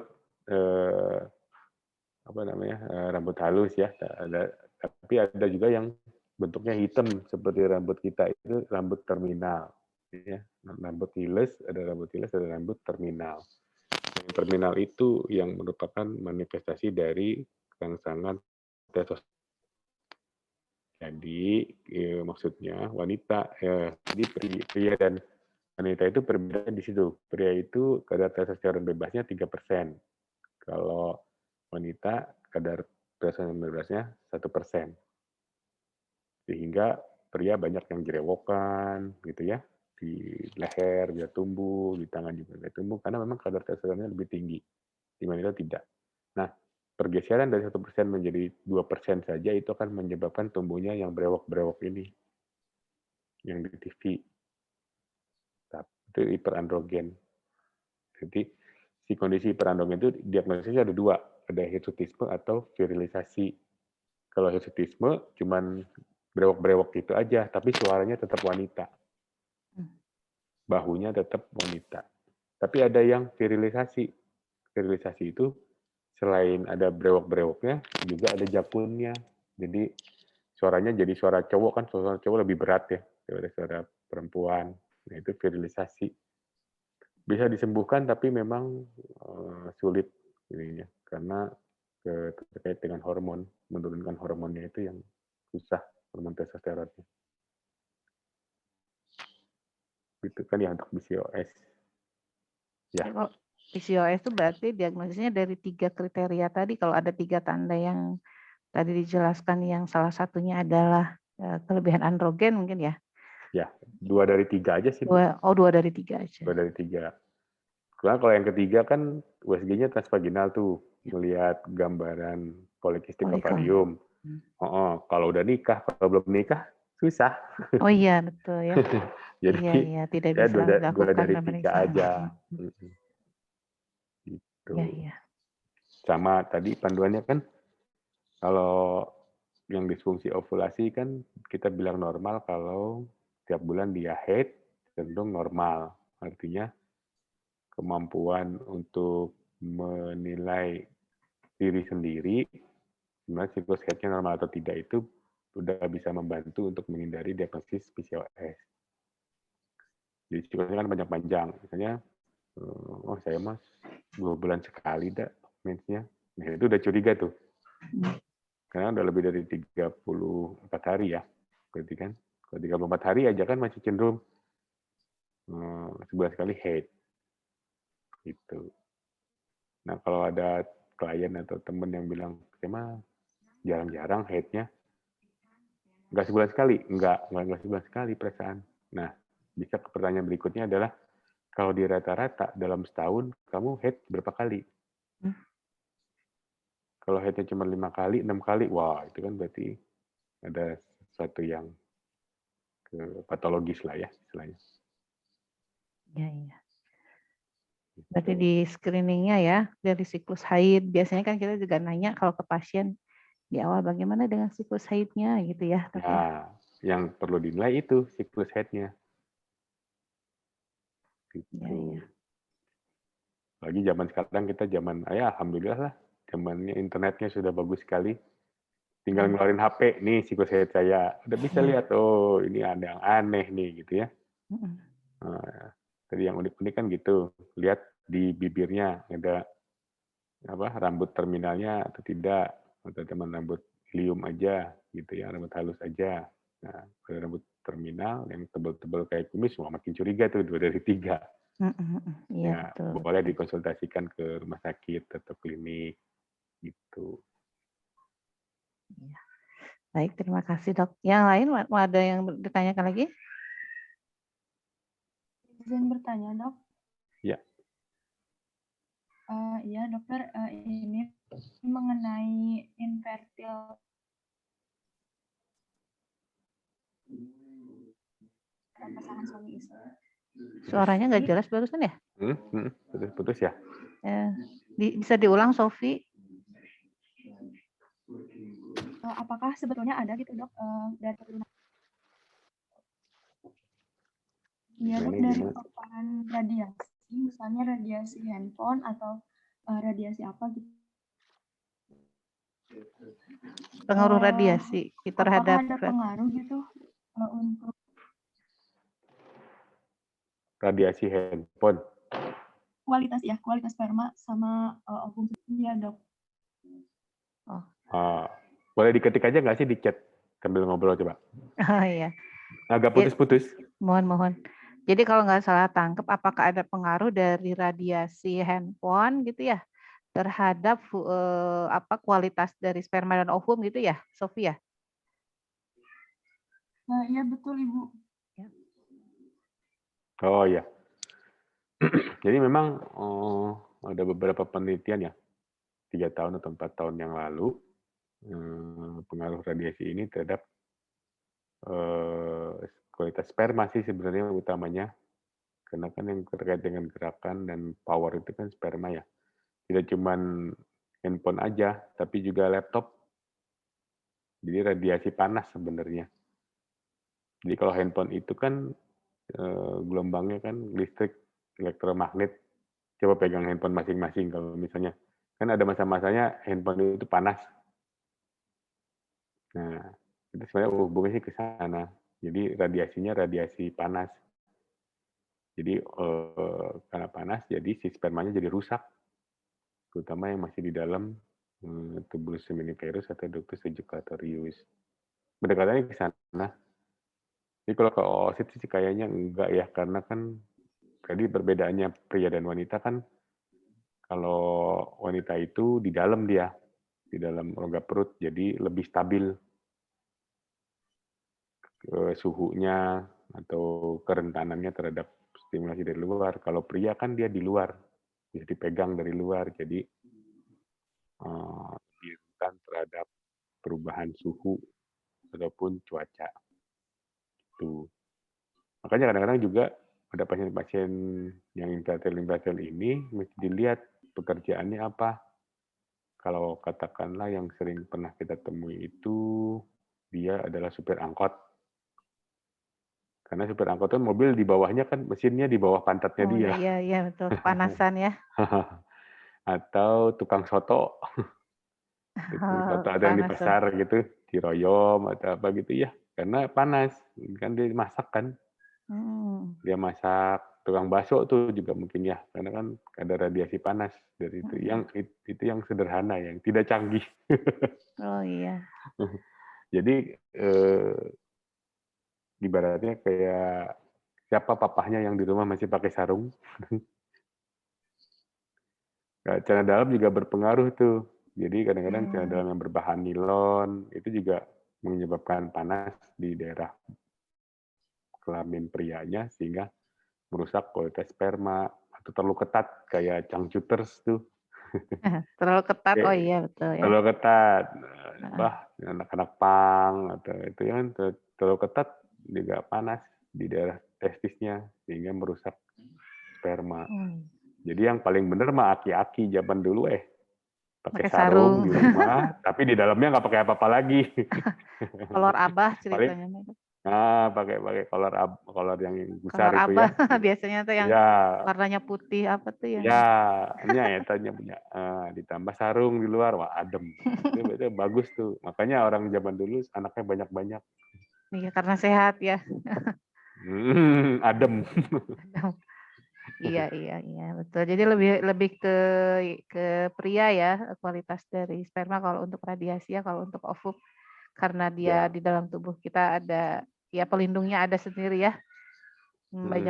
rambut halus ya. Tapi ada juga yang bentuknya hitam seperti rambut kita, itu rambut terminal. Ya. Rambut hiles, ada rambut terminal. Yang terminal itu yang merupakan manifestasi dari rangsangan testosteron. Jadi maksudnya wanita, jadi pria dan wanita itu perbedaan di situ. Pria itu kadar testosteron bebasnya 3%. Kalau wanita kadar testosteron bebasnya 1%. Sehingga pria banyak yang jerewokan, gitu ya. Di leher dia tumbuh, di tangan juga dia tumbuh, karena memang kadar testosteronnya lebih tinggi. Di wanita tidak. Nah, pergeseran dari 1% menjadi 2% saja itu akan menyebabkan tumbuhnya yang brewok-brewok ini. Yang di TV. Itu hiperandrogen. Jadi, si kondisi hiperandrogen itu diagnosisnya ada dua. Ada hirsutisme atau virilisasi. Kalau hirsutisme, cuman brewok-brewok gitu aja, tapi suaranya tetap wanita. Bahunya tetap wanita. Tapi ada yang virilisasi. Virilisasi itu selain ada brewok-brewoknya, juga ada japunnya. Jadi suaranya jadi suara cowok kan, suara cowok lebih berat ya daripada suara perempuan. Nah, itu virilisasi. Bisa disembuhkan tapi memang sulit ininya karena terkait dengan hormon, menurunkan hormonnya itu yang susah, hormon testosteronnya. Itu kan yang untuk PCOS. Ya. Kalau PCOS itu berarti diagnosisnya dari 3 kriteria tadi. Kalau ada 3 tanda yang tadi dijelaskan, yang salah satunya adalah kelebihan androgen mungkin ya? Ya, 2 dari 3 aja sih. 2 dari 3 aja. 2 dari 3. Karena kalau yang ketiga kan USG-nya transvaginal tuh, melihat gambaran polikistik ovarium. Kalau udah nikah, kalau belum nikah susah. Oh iya, betul ya. Jadi iya, tidak bisa dilakukan 2 dari 3 aja. Gitu. Iya. Sama tadi panduannya kan, kalau yang disfungsi ovulasi kan kita bilang normal kalau tiap bulan dia haid cenderung normal. Artinya kemampuan untuk menilai diri sendiri, sebenarnya siklus haidnya normal atau tidak itu sudah bisa membantu untuk menghindari diagnosis PCOS. Jadi siklusnya kan panjang-panjang. Misalnya, saya mas 2 bulan sekali dah mensnya. Nah, itu udah curiga tuh. Karena udah lebih dari 34 hari ya. Berarti kan, kalau 34 hari aja kan masih cenderung sebulan sekali haid. Gitu. Nah, kalau ada klien atau teman yang bilang, emang jarang-jarang haidnya, nggak sebulan sekali, nggak sebulan sekali perasaan. Nah, bisa pertanyaan berikutnya adalah, kalau di rata-rata dalam setahun, kamu haid berapa kali? Kalau haidnya cuma 5 kali, 6 kali, wah itu kan berarti ada sesuatu yang patologis lah ya, istilahnya. Iya. Berarti di screeningnya ya, dari siklus haid. Biasanya kan kita juga nanya kalau ke pasien di awal bagaimana dengan siklus haidnya gitu ya. Nah, yang perlu dinilai itu siklus haidnya. Gitu. Ya. Lagi zaman sekarang kita alhamdulillah lah, zamannya internetnya sudah bagus sekali. Tinggal ngeluarin HP, nih siklus haid saya. Udah bisa lihat, oh ini ada yang aneh nih gitu ya. Tadi yang unik-unik kan gitu. Lihat di bibirnya ada rambut terminalnya atau tidak, atau teman rambut lium aja gitu ya, rambut halus aja. Nah, kalau rambut terminal yang tebal-tebal kayak kumis, wah makin curiga tuh 2 dari 3. Iya, Ya, betul. boleh dikonsultasikan ke rumah sakit atau klinik gitu. Iya. Baik, terima kasih dok. Yang lain ada yang ditanyakan lagi? Izin bertanya dok. Ya. Iya dokter, ini mengenai infertil pasangan suami istri. Suaranya nggak jelas barusan ya? Putus-putus ya? Bisa diulang, Sofi? Apakah sebetulnya ada gitu dok dari dari paparan radiasi, misalnya radiasi handphone atau radiasi apa gitu? Pengaruh radiasi terhadap apakah ada pengaruh gitu untuk radiasi handphone? Kualitas sperma sama ovum ya dok. Boleh diketik aja nggak sih di chat sambil ngobrol coba? Oh iya. Agak putus-putus. Mohon. Jadi kalau nggak salah tangkap, apakah ada pengaruh dari radiasi handphone gitu ya terhadap kualitas dari sperma dan ovum gitu ya, Sofi ya? Nah, iya betul Ibu. Oh iya. Jadi memang ada beberapa penelitian ya, 3 tahun atau 4 tahun yang lalu, pengaruh radiasi ini terhadap kualitas sperma sih sebenarnya utamanya. Karena kan yang terkait dengan gerakan dan power itu kan sperma ya. Tidak cuma handphone aja, tapi juga laptop. Jadi radiasi panas sebenarnya. Jadi kalau handphone itu kan gelombangnya kan listrik elektromagnet. Coba pegang handphone masing-masing kalau misalnya. Kan ada masa-masanya handphone itu panas. Nah, itu sebenarnya hubungannya sih ke sana. Jadi radiasinya radiasi panas. Jadi karena panas, jadi si spermanya jadi rusak. Terutama yang masih di dalam tubulus seminiferus atau ductus ejaculatorius. Pendekatannya ke sana. Jadi kalau ke oosit sih kayaknya enggak ya, karena kan tadi perbedaannya pria dan wanita kan, kalau wanita itu di dalam dia, di dalam rongga perut, jadi lebih stabil suhunya atau kerentanannya terhadap stimulasi dari luar. Kalau pria kan dia di luar, bisa dipegang dari luar, jadi rentan terhadap perubahan suhu ataupun cuaca. Itu. Makanya kadang-kadang juga ada pasien-pasien yang infertil ini mesti dilihat pekerjaannya apa. Kalau katakanlah yang sering pernah kita temui itu dia adalah supir angkot. Karena supir angkot itu mobil di bawahnya kan mesinnya di bawah pantatnya dia. Iya betul, panasan ya. Atau tukang soto. Soto ada yang di pasar gitu, diroyom atau apa gitu ya. Karena panas, kan dia masak kan. Dia masak, tukang bakso tuh juga mungkin ya, karena kan ada radiasi panas dari itu. Itu yang sederhana, yang tidak canggih. Oh iya. Jadi ibaratnya kayak siapa papahnya yang di rumah masih pakai sarung. Celana dalam juga berpengaruh tuh. Jadi kadang-kadang celana dalam yang berbahan nilon itu juga menyebabkan panas di daerah kelamin prianya sehingga merusak kualitas sperma atau terlalu ketat kayak changcuters tuh. Terlalu ketat, oh iya betul ya. Terlalu ketat, anak-anak pang atau itu kan terlalu ketat juga panas di daerah testisnya sehingga merusak sperma. Jadi yang paling benar mah aki-aki zaman dulu pakai sarung di rumah, tapi di dalamnya nggak pakai apa-apa lagi. Kolor abah ceritanya. Pakai kolor yang besar kolor itu abah, ya. Biasanya tuh yang warnanya putih apa tuh yang. Ya, tanya punya. Ditambah sarung di luar, wah adem. Itu bagus tuh. Makanya orang zaman dulu anaknya banyak-banyak. Iya, karena sehat ya. Adem. Iya, betul. Jadi lebih ke pria ya kualitas dari sperma kalau untuk radiasi ya, kalau untuk ovum karena dia di dalam tubuh kita ada ya pelindungnya ada sendiri ya.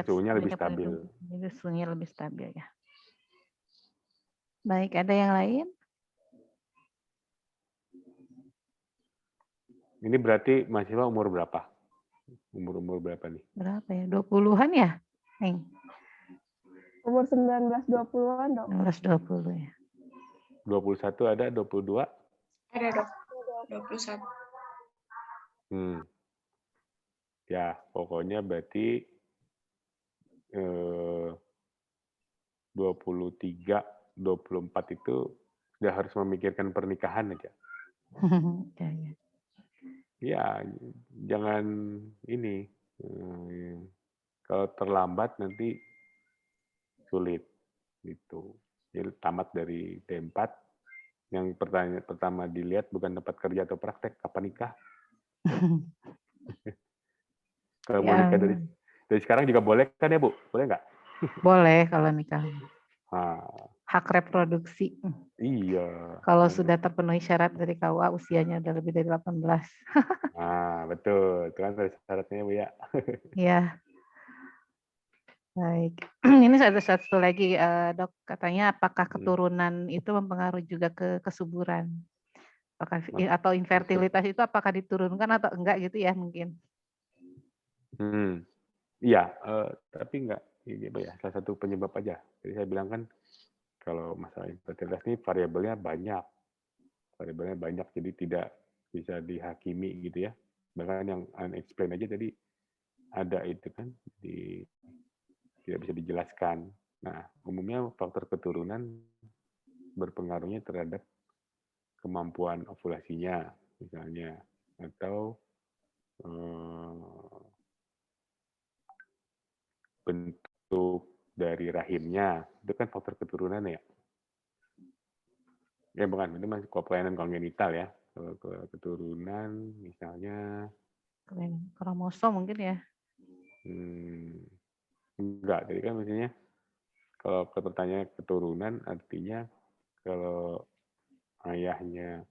Suhunya lebih stabil. Jadi suhunya lebih stabil ya. Baik, ada yang lain? Ini berarti mahasiswa umur berapa? Umur berapa nih? Berapa ya? 20-an ya? Neng. Umur 19-20-an, Dok. 19-20 ya. 21 ada, 22? Ada, Dok. 21. Ya, pokoknya berarti 23, 24 itu sudah harus memikirkan pernikahan aja. Ya, jangan ini. Kalau terlambat nanti sulit gitu. Jadi tamat dari D4, yang pertama dilihat bukan tempat kerja atau praktek, kapan nikah. Kalau mau nikah dari sekarang juga boleh kan ya Bu? Boleh nggak? Boleh kalau nikah. Hak reproduksi. Iya. Kalau sudah terpenuhi syarat dari KUA usianya udah lebih dari 18. Betul. Itu kan dari syaratnya Bu ya. Iya. Baik. Ini satu lagi Dok, katanya apakah keturunan itu mempengaruhi juga ke kesuburan? Apakah atau infertilitas itu apakah diturunkan atau enggak gitu ya mungkin? Iya, tapi enggak ya, salah satu penyebab aja. Jadi saya bilang kan kalau masalah infertilitas ini variabelnya banyak. Jadi tidak bisa dihakimi gitu ya. Bahkan yang unexplained aja tadi ada itu kan, tidak bisa dijelaskan. Nah, umumnya faktor keturunan berpengaruhnya terhadap kemampuan ovulasinya, misalnya, atau bentuk dari rahimnya, itu kan faktor keturunan ya. Ya bukan, itu masih kelainan kongenital ya. Kalau keturunan misalnya kromosom mungkin ya. Enggak, jadi kan misalnya kalau pertanyaan keturunan artinya kalau ayahnya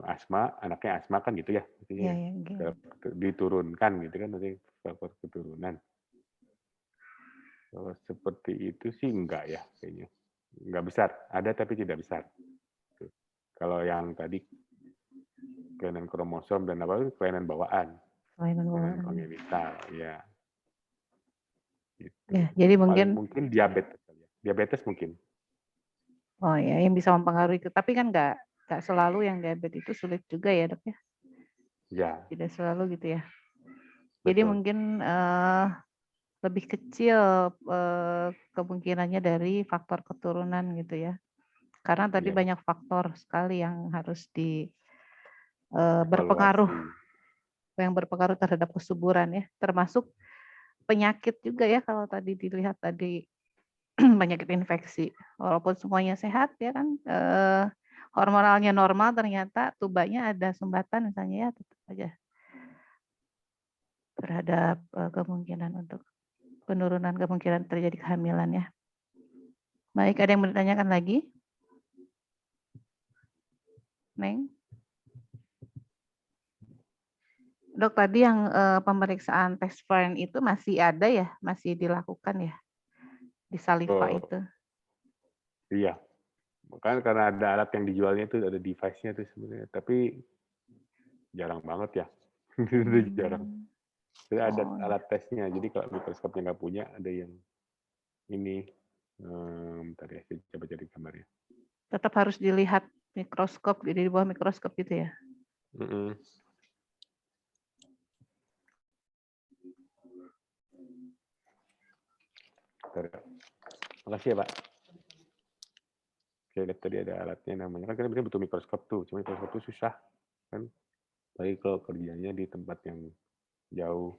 asma, anaknya asma kan gitu ya, maksudnya diturunkan gitu kan, nanti faktor keturunan. Kalau seperti itu sih enggak ya kayaknya, enggak besar, ada tapi tidak besar. Kalau yang tadi kelainan kromosom dan apa itu kelainan bawaan, kelainan kongenital, ya. Gitu. Ya, jadi mungkin diabetes mungkin. Oh ya, yang bisa mempengaruhi itu. Tapi kan nggak selalu yang diabetes itu sulit juga ya Dok ya? Ya. Tidak selalu gitu ya. Jadi mungkin lebih kecil kemungkinannya dari faktor keturunan gitu ya. Karena tadi banyak faktor sekali yang harus berpengaruh terhadap kesuburan ya. Termasuk penyakit juga ya kalau tadi dilihat tadi penyakit infeksi. Walaupun semuanya sehat ya kan, hormonalnya normal ternyata tubanya ada sumbatan misalnya ya tetap aja terhadap kemungkinan untuk penurunan kemungkinan terjadi kehamilan ya. Baik, ada yang mau ditanyakan lagi? Neng? Dok, tadi yang pemeriksaan tes Fern itu masih ada ya? Masih dilakukan ya? Di saliva itu? Iya. Kan karena ada alat yang dijualnya itu, ada device-nya itu sebenarnya. Tapi jarang banget ya. Jarang. Jadi ada alat tesnya. Jadi kalau mikroskopnya nggak punya, ada yang ini. Bentar ya, saya coba cari gambarnya. Tetap harus dilihat mikroskop, di bawah mikroskop gitu ya? Makasih ya Pak. Saya lihat tadi ada alatnya namanya. Kan kita bisa butuh mikroskop tuh. Cuma mikroskop tuh susah. Kan? Apalagi kalau kerjanya di tempat yang jauh.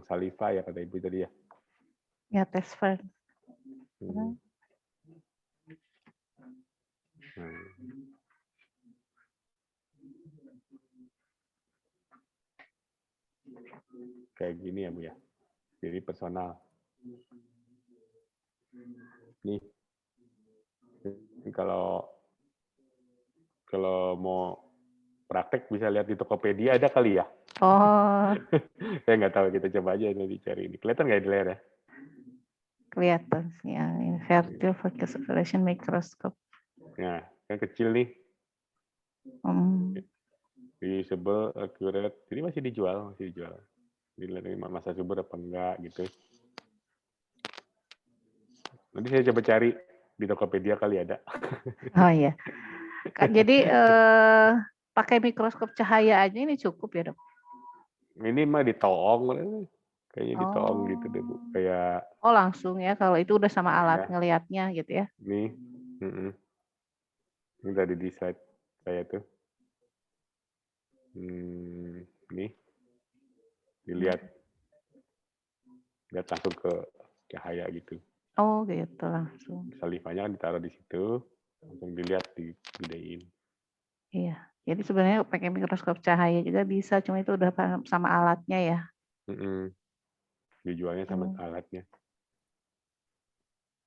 saliva ya kata Ibu tadi ya. Ya, tes Fern. Kayak gini ya Bu ya. Jadi personal. Nih, kalau mau praktek bisa lihat di Tokopedia ada kali ya. Oh. Saya nggak tahu, kita coba aja nanti cari ini. Kelihatan nggak di layar ya? Kelihatan ya, inverted focus acceleration microscope. Nah, kan kecil nih. Visible, accurate. Jadi masih dijual. Dilihat masa subur apa enggak gitu. Nanti saya coba cari di Tokopedia kali ada. Oh iya. Jadi pakai mikroskop cahaya aja ini cukup ya dok? Ini mah ditoong, kayaknya ditoong gitu deh Bu. Kayak. Oh langsung ya, kalau itu udah sama alat ngelihatnya gitu ya? Nih, ini tadi di slide saya tuh. Nih, dilihat langsung ke cahaya gitu. Oh gitu langsung. Salivanya kan ditaruh di situ, langsung dilihat, digedein. Iya, jadi sebenarnya pakai mikroskop cahaya juga bisa, cuma itu udah sama alatnya ya. Dijualnya sama alatnya.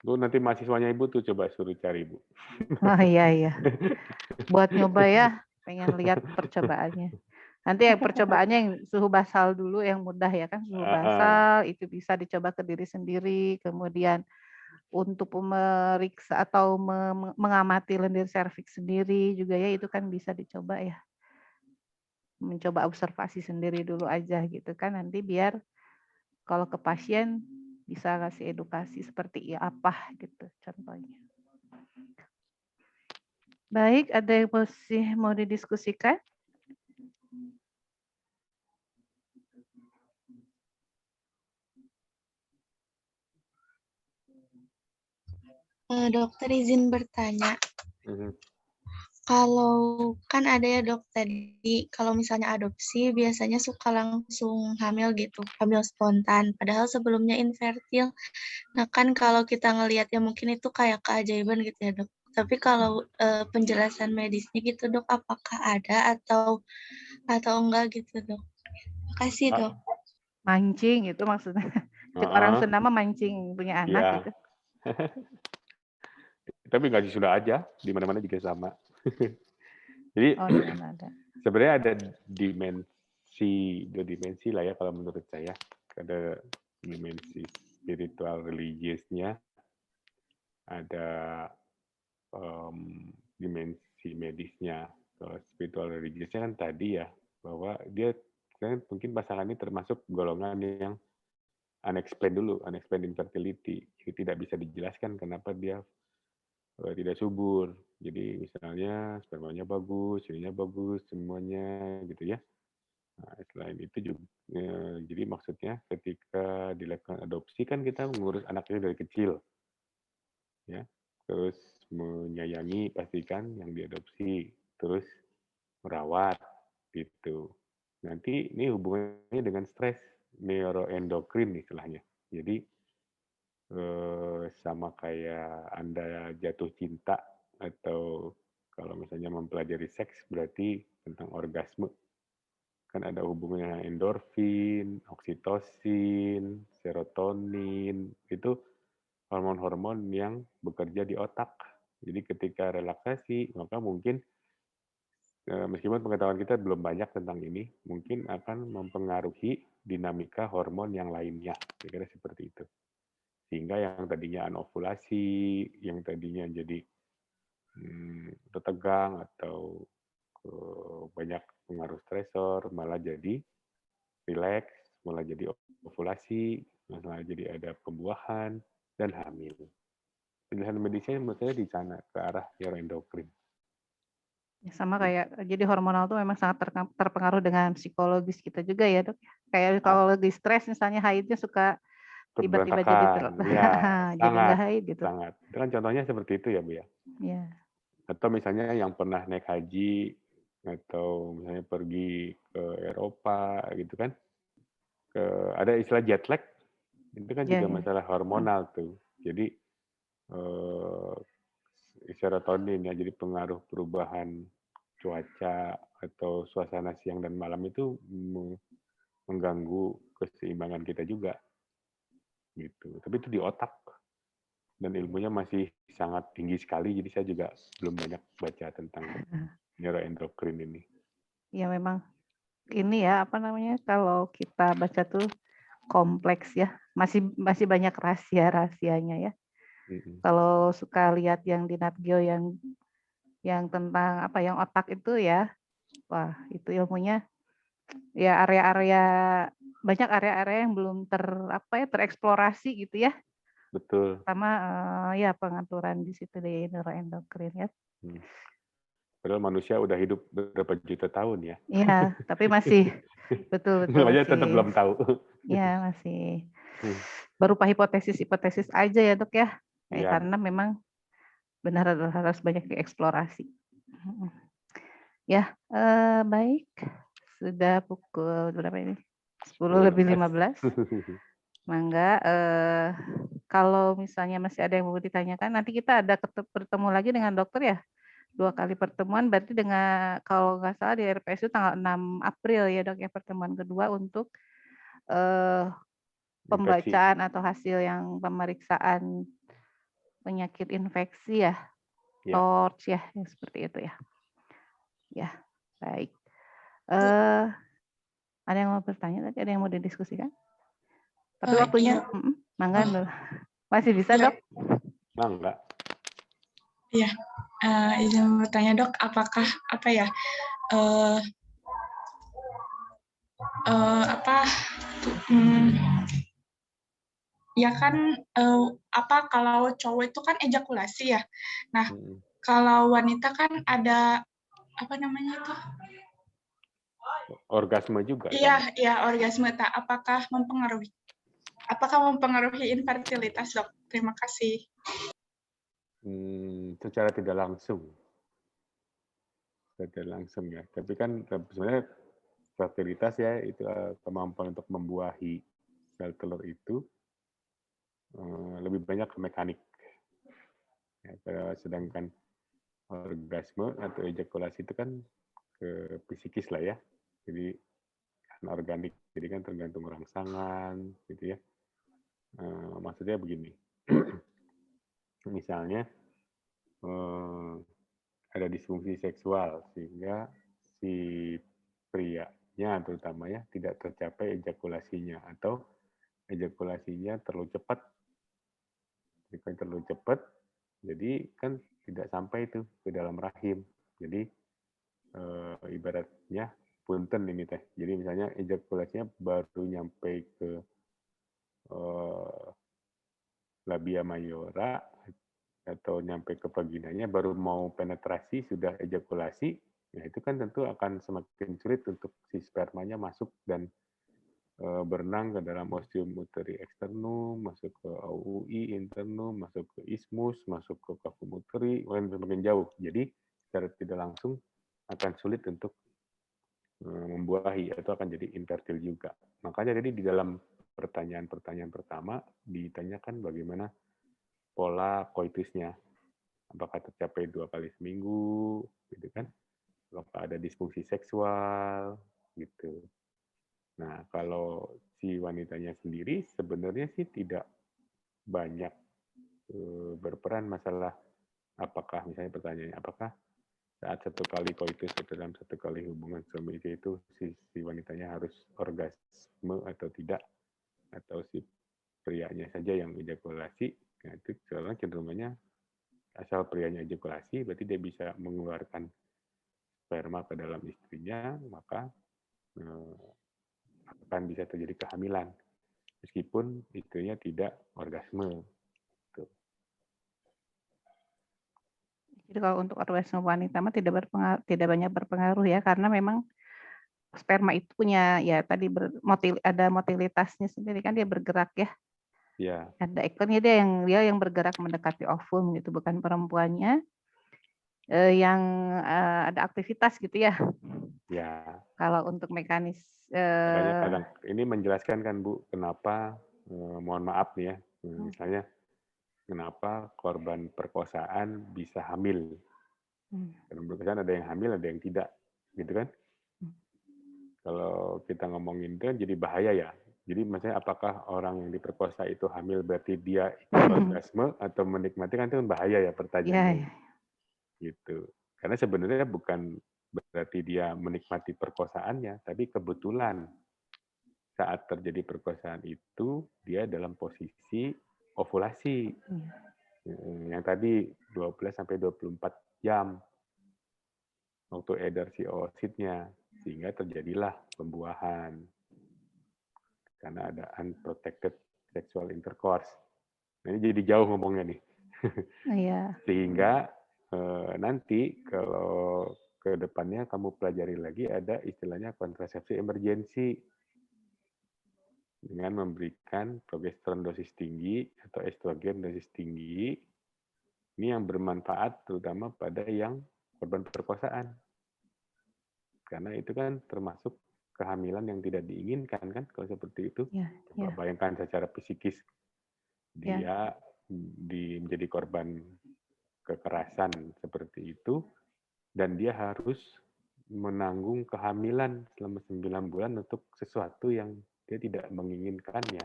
Bu, nanti mahasiswanya Ibu tuh coba suruh cari Bu. Oh iya. Buat nyoba ya, pengen lihat percobaannya. Nanti yang percobaannya yang suhu basal dulu yang mudah ya kan, suhu basal itu bisa dicoba ke diri sendiri, kemudian untuk memeriksa atau mengamati lendir serviks sendiri juga ya, itu kan bisa dicoba ya. Mencoba observasi sendiri dulu aja gitu kan, nanti biar kalau ke pasien bisa kasih edukasi seperti apa gitu contohnya. Baik, ada yang masih mau didiskusikan? Dokter izin bertanya. Kalau kan ada ya dok tadi, kalau misalnya adopsi biasanya suka langsung hamil gitu, hamil spontan. Padahal sebelumnya infertil. Nah kan kalau kita ngelihat ya mungkin itu kayak keajaiban gitu ya dok. Tapi kalau penjelasan medisnya gitu dok, apakah ada atau enggak gitu dok? Makasih dok. Mancing itu maksudnya. Orang Sunda mah mancing punya anak gitu. Tapi nggak sudah aja, di mana-mana juga sama. Jadi sebenarnya ada dua dimensi lah ya kalau menurut saya. Ada dimensi spiritual religiusnya, ada dimensi medisnya. Kalau spiritual religiusnya kan tadi ya, bahwa dia kan mungkin pasangan ini termasuk golongan yang unexplained dulu, unexplained infertility. Jadi tidak bisa dijelaskan kenapa dia tidak subur. Jadi misalnya spermanya bagus, ininya bagus, semuanya gitu ya. Nah, selain itu juga, jadi maksudnya ketika dilakukan adopsi kan kita mengurus anaknya dari kecil, ya. Terus menyayangi pastikan yang diadopsi, terus merawat gitu. Nanti ini hubungannya dengan stres neuroendokrin istilahnya. Jadi sama kayak Anda jatuh cinta atau kalau misalnya mempelajari seks berarti tentang orgasme. Kan ada hubungannya endorfin, oksitosin, serotonin, itu hormon-hormon yang bekerja di otak. Jadi ketika relaksasi, maka mungkin meskipun pengetahuan kita belum banyak tentang ini, mungkin akan mempengaruhi dinamika hormon yang lainnya. Kira-kira seperti itu. Sehingga yang tadinya anovulasi, yang tadinya jadi tegang atau banyak pengaruh stresor, malah jadi rileks, malah jadi ovulasi, malah jadi ada pembuahan, dan hamil. Penjelasan medisnya menurut saya di sana, ke arah neuroendokrin. Sama kayak, jadi hormonal itu memang sangat terpengaruh dengan psikologis kita juga ya dok. Kayak kalau lagi stres misalnya haidnya suka tiba-tiba jadi jadi nggak haid gitu. Sangat. Itu kan contohnya seperti itu ya Bu ya. Iya. Atau misalnya yang pernah naik haji atau misalnya pergi ke Eropa gitu kan. ada istilah jet lag, itu kan juga Ya, ya. masalah hormonal tuh. Jadi serotonin ya, jadi pengaruh perubahan cuaca atau suasana siang dan malam itu mengganggu keseimbangan kita juga gitu. Tapi itu di otak dan ilmunya masih sangat tinggi sekali, jadi saya juga belum banyak baca tentang neuroendokrin ini. Ya memang ini ya apa namanya, kalau kita baca tuh kompleks ya, masih banyak rahasia-rahasianya ya. Kalau suka lihat yang di Nat Geo yang tentang apa yang otak itu ya, wah itu ilmunya ya banyak area-area yang belum tereksplorasi gitu ya. Betul. Sama ya pengaturan di situ di neuroendokrin ya. Padahal manusia udah hidup berapa juta tahun ya. Iya, tapi masih betul Makanya masih. tetap belum tahu. Ya masih berupa hipotesis aja ya dok ya. Iya. Karena memang benar harus banyak dieksplorasi. Ya, baik. Sudah pukul berapa ini? 10:15. Mangga, kalau misalnya masih ada yang mau ditanyakan, nanti kita ada bertemu lagi dengan dokter ya. 2 kali pertemuan, berarti dengan kalau nggak salah di RPS itu tanggal 6 April ya dok ya, pertemuan kedua untuk pembacaan atau hasil yang pemeriksaan penyakit infeksi ya, TORCH ya, yang seperti itu ya. Ya, baik. Ada yang mau bertanya tadi? Ada yang mau didiskusikan? Tapi waktunya, mangga dulu. Masih bisa dok? Mangga. Iya, izin bertanya dok, apakah ya kan kalau cowok itu kan ejakulasi ya. Nah, kalau wanita kan ada apa namanya itu? Orgasme juga. Iya, iya orgasme. Apakah mempengaruhi infertilitas dok? Terima kasih. Secara tidak langsung ya. Tapi kan sebenarnya fertilitas ya itu kemampuan untuk membuahi sel telur itu lebih banyak ke mekanik. Ya, sedangkan orgasme atau ejakulasi itu kan ke psikis lah ya. Jadi kan organik, jadi kan tergantung rangsangan gitu ya. Maksudnya begini. Misalnya ada disfungsi seksual sehingga si prianya terutama ya tidak tercapai ejakulasinya atau ejakulasinya terlalu cepat. Jika terlalu cepat, jadi kan tidak sampai itu ke dalam rahim. Jadi ibaratnya punten ini teh. Jadi misalnya ejakulasinya baru nyampe ke labia mayora atau nyampe ke vaginanya, baru mau penetrasi sudah ejakulasi, ya itu kan tentu akan semakin sulit untuk si spermanya masuk dan berenang ke dalam ostium uteri externum, masuk ke OUI internum, masuk ke isthmus, masuk ke cavum uteri, semakin jauh. Jadi secara tidak langsung akan sulit untuk membuahi atau akan jadi infertil juga. Makanya jadi di dalam pertanyaan-pertanyaan pertama ditanyakan bagaimana pola koitusnya. Apakah tercapai 2 kali seminggu, gitu kan? Apakah ada disfungsi seksual, gitu. Nah, kalau si wanitanya sendiri sebenarnya sih tidak banyak berperan masalah apakah misalnya pertanyaannya apakah saat 1 kali koitus atau dalam 1 kali hubungan suami istri itu si wanitanya harus orgasme atau tidak, atau si prianya saja yang ejakulasi. Nah, itu soalnya cenderungannya asal prianya ejakulasi berarti dia bisa mengeluarkan sperma ke dalam istrinya, maka akan bisa terjadi kehamilan meskipun istrinya tidak orgasme. Tuh. Jadi kalau untuk orgasme wanita mah tidak banyak berpengaruh ya, karena memang sperma itu punya ya tadi ada motilitasnya sendiri kan, dia bergerak ya. Ya. Ada ekornya, dia yang bergerak mendekati ovum gitu, bukan perempuannya yang ada aktivitas gitu ya. Ya. Kalau untuk mekanis. Makanya kadang ini menjelaskan kan Bu, kenapa mohon maaf nih ya, misalnya kenapa korban perkosaan bisa hamil. Karena perkosaan ada yang hamil, ada yang tidak, gitu kan? Kalau kita ngomongin itu jadi bahaya ya. Jadi maksudnya apakah orang yang diperkosa itu hamil berarti dia orgasme atau menikmati, kan itu bahaya ya pertanyaannya. Ya. Gitu. Karena sebenarnya bukan berarti dia menikmati perkosaannya, tapi kebetulan saat terjadi perkosaan itu dia dalam posisi ovulasi. Yang tadi 12 sampai 24 jam waktu edar si oositnya, sehingga terjadilah pembuahan. Karena ada unprotected sexual intercourse. Nah, ini jadi jauh ngomongnya nih. Sehingga nanti kalau ke depannya kamu pelajari lagi ada istilahnya kontrasepsi emergensi dengan memberikan progesteron dosis tinggi atau estrogen dosis tinggi. Ini yang bermanfaat terutama pada yang korban perkosaan. Karena itu kan termasuk kehamilan yang tidak diinginkan kan kalau seperti itu. Coba bayangkan secara psikis dia menjadi korban kekerasan seperti itu dan dia harus menanggung kehamilan selama 9 bulan untuk sesuatu yang dia tidak menginginkannya.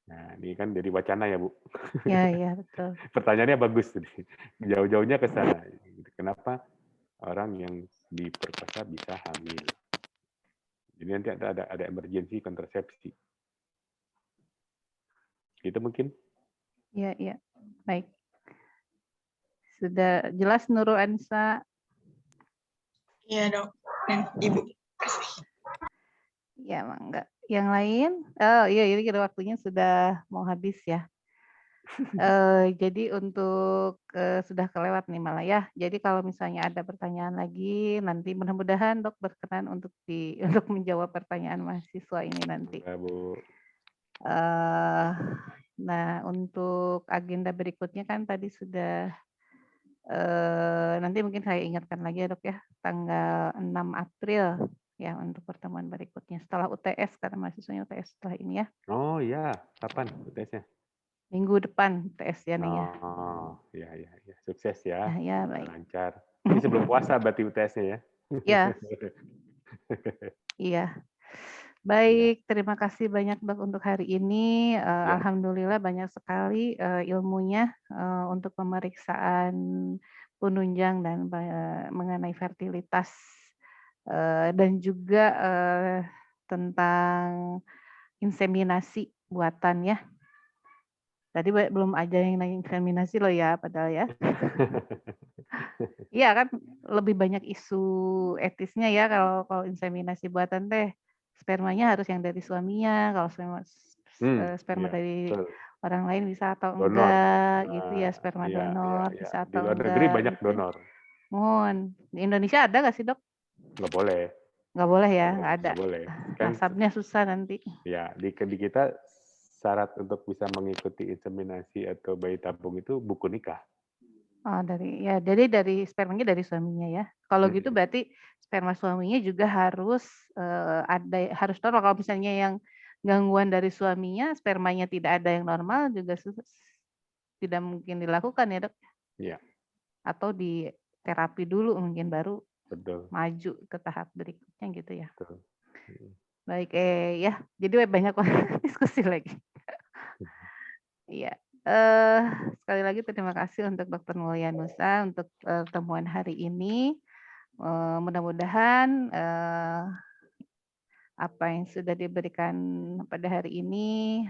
Nah, ini kan jadi wacana ya, Bu. Iya, betul. Pertanyaannya bagus. Jauh-jauhnya ke sana. Kenapa orang yang diperkosa bisa hamil? Jadi nanti ada emergensi kontrasepsi. Gitu mungkin? Iya. Baik. Sudah jelas Nurul Ansa? Iya, Dok. Dan Ibu. Ya, Mangga. Yang lain? Oh iya, ini kira waktunya sudah mau habis ya. Jadi untuk sudah kelewat nih malah ya. Jadi kalau misalnya ada pertanyaan lagi, nanti mudah-mudahan Dok berkenan untuk untuk menjawab pertanyaan mahasiswa ini nanti. Ya, Bu. Nah, untuk agenda berikutnya kan tadi sudah nanti mungkin saya ingatkan lagi ya Dok ya, tanggal 6 April ya untuk pertemuan berikutnya setelah UTS karena mahasiswanya UTS setelah ini ya. Oh iya, kapan UTS-nya? Minggu depan UTS ya nih ya. Oh, iya. Sukses ya. Ya, baik. Lancar. Ini sebelum puasa berarti UTS-nya ya. Iya. Iya. Baik, terima kasih banyak Dok untuk hari ini. Alhamdulillah banyak sekali ilmunya untuk pemeriksaan penunjang dan mengenai fertilitas dan juga tentang inseminasi buatan ya. Tadi belum aja yang nanya inseminasi loh ya, padahal ya. Iya kan lebih banyak isu etisnya ya kalau inseminasi buatan teh. Spermanya harus yang dari suaminya, kalau sperma dari orang lain bisa atau enggak, gitu ya, sperma donor bisa atau enggak. Di luar negeri banyak gitu. Donor. Di Indonesia ada nggak sih Dok? Nggak boleh. Nggak boleh ya, nggak ada. Nggak boleh. Nasabnya susah nanti. Ya, di kita syarat untuk bisa mengikuti inseminasi atau bayi tabung itu buku nikah. Oh, jadi dari spermanya dari suaminya ya. Kalau gitu berarti sperma suaminya juga harus harus donor. Kalau misalnya yang gangguan dari suaminya, spermanya tidak ada yang normal juga tidak mungkin dilakukan ya Dok? Iya. Atau di terapi dulu mungkin baru maju ke tahap berikutnya gitu ya. Betul. Baik, ya. Jadi banyak diskusi lagi. Iya. Sekali lagi terima kasih untuk Dr. Mulyanusa untuk pertemuan hari ini. Mudah-mudahan apa yang sudah diberikan pada hari ini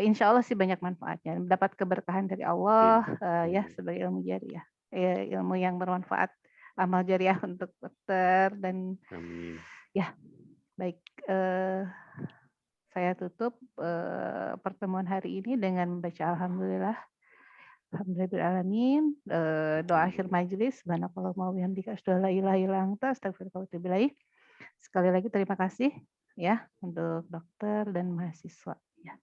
insya Allah sih banyak manfaatnya. Mendapat keberkahan dari Allah ya sebagai ilmu jariah. Ilmu yang bermanfaat, amal jariah untuk dokter dan ya baik. Saya tutup pertemuan hari ini dengan membaca Alhamdulillah. Alhamdulillahirrahmanirrahim. Doa akhir majelis. Subhanakallahumma wa bihamdika asyhadu an la ilaha illa anta astaghfiruka wa atubu ilaik. Sekali lagi terima kasih ya untuk dokter dan mahasiswa. Ya.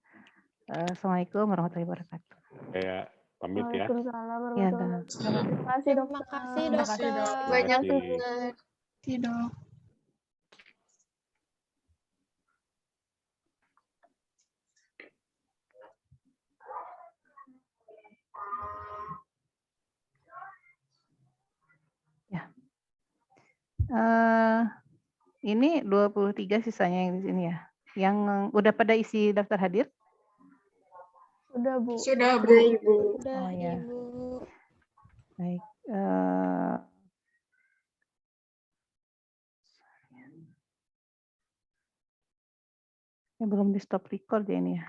Assalamualaikum warahmatullahi wabarakatuh. Saya pamit ya. Waalaikumsalam Ya, warahmatullahi Dok. wabarakatuh. Terima kasih dokter. Terima kasih Terima kasih, Dok. dokter. Banyak Terima kasih. dokter. Dok. Ya. Ini 23 sisanya yang di sini ya. Yang udah pada isi daftar hadir? Sudah, Bu. Sudah, Bu. Udah, Ibu. Udah, Oh ya. Ibu. Baik. Belum di stop record ya ini ya.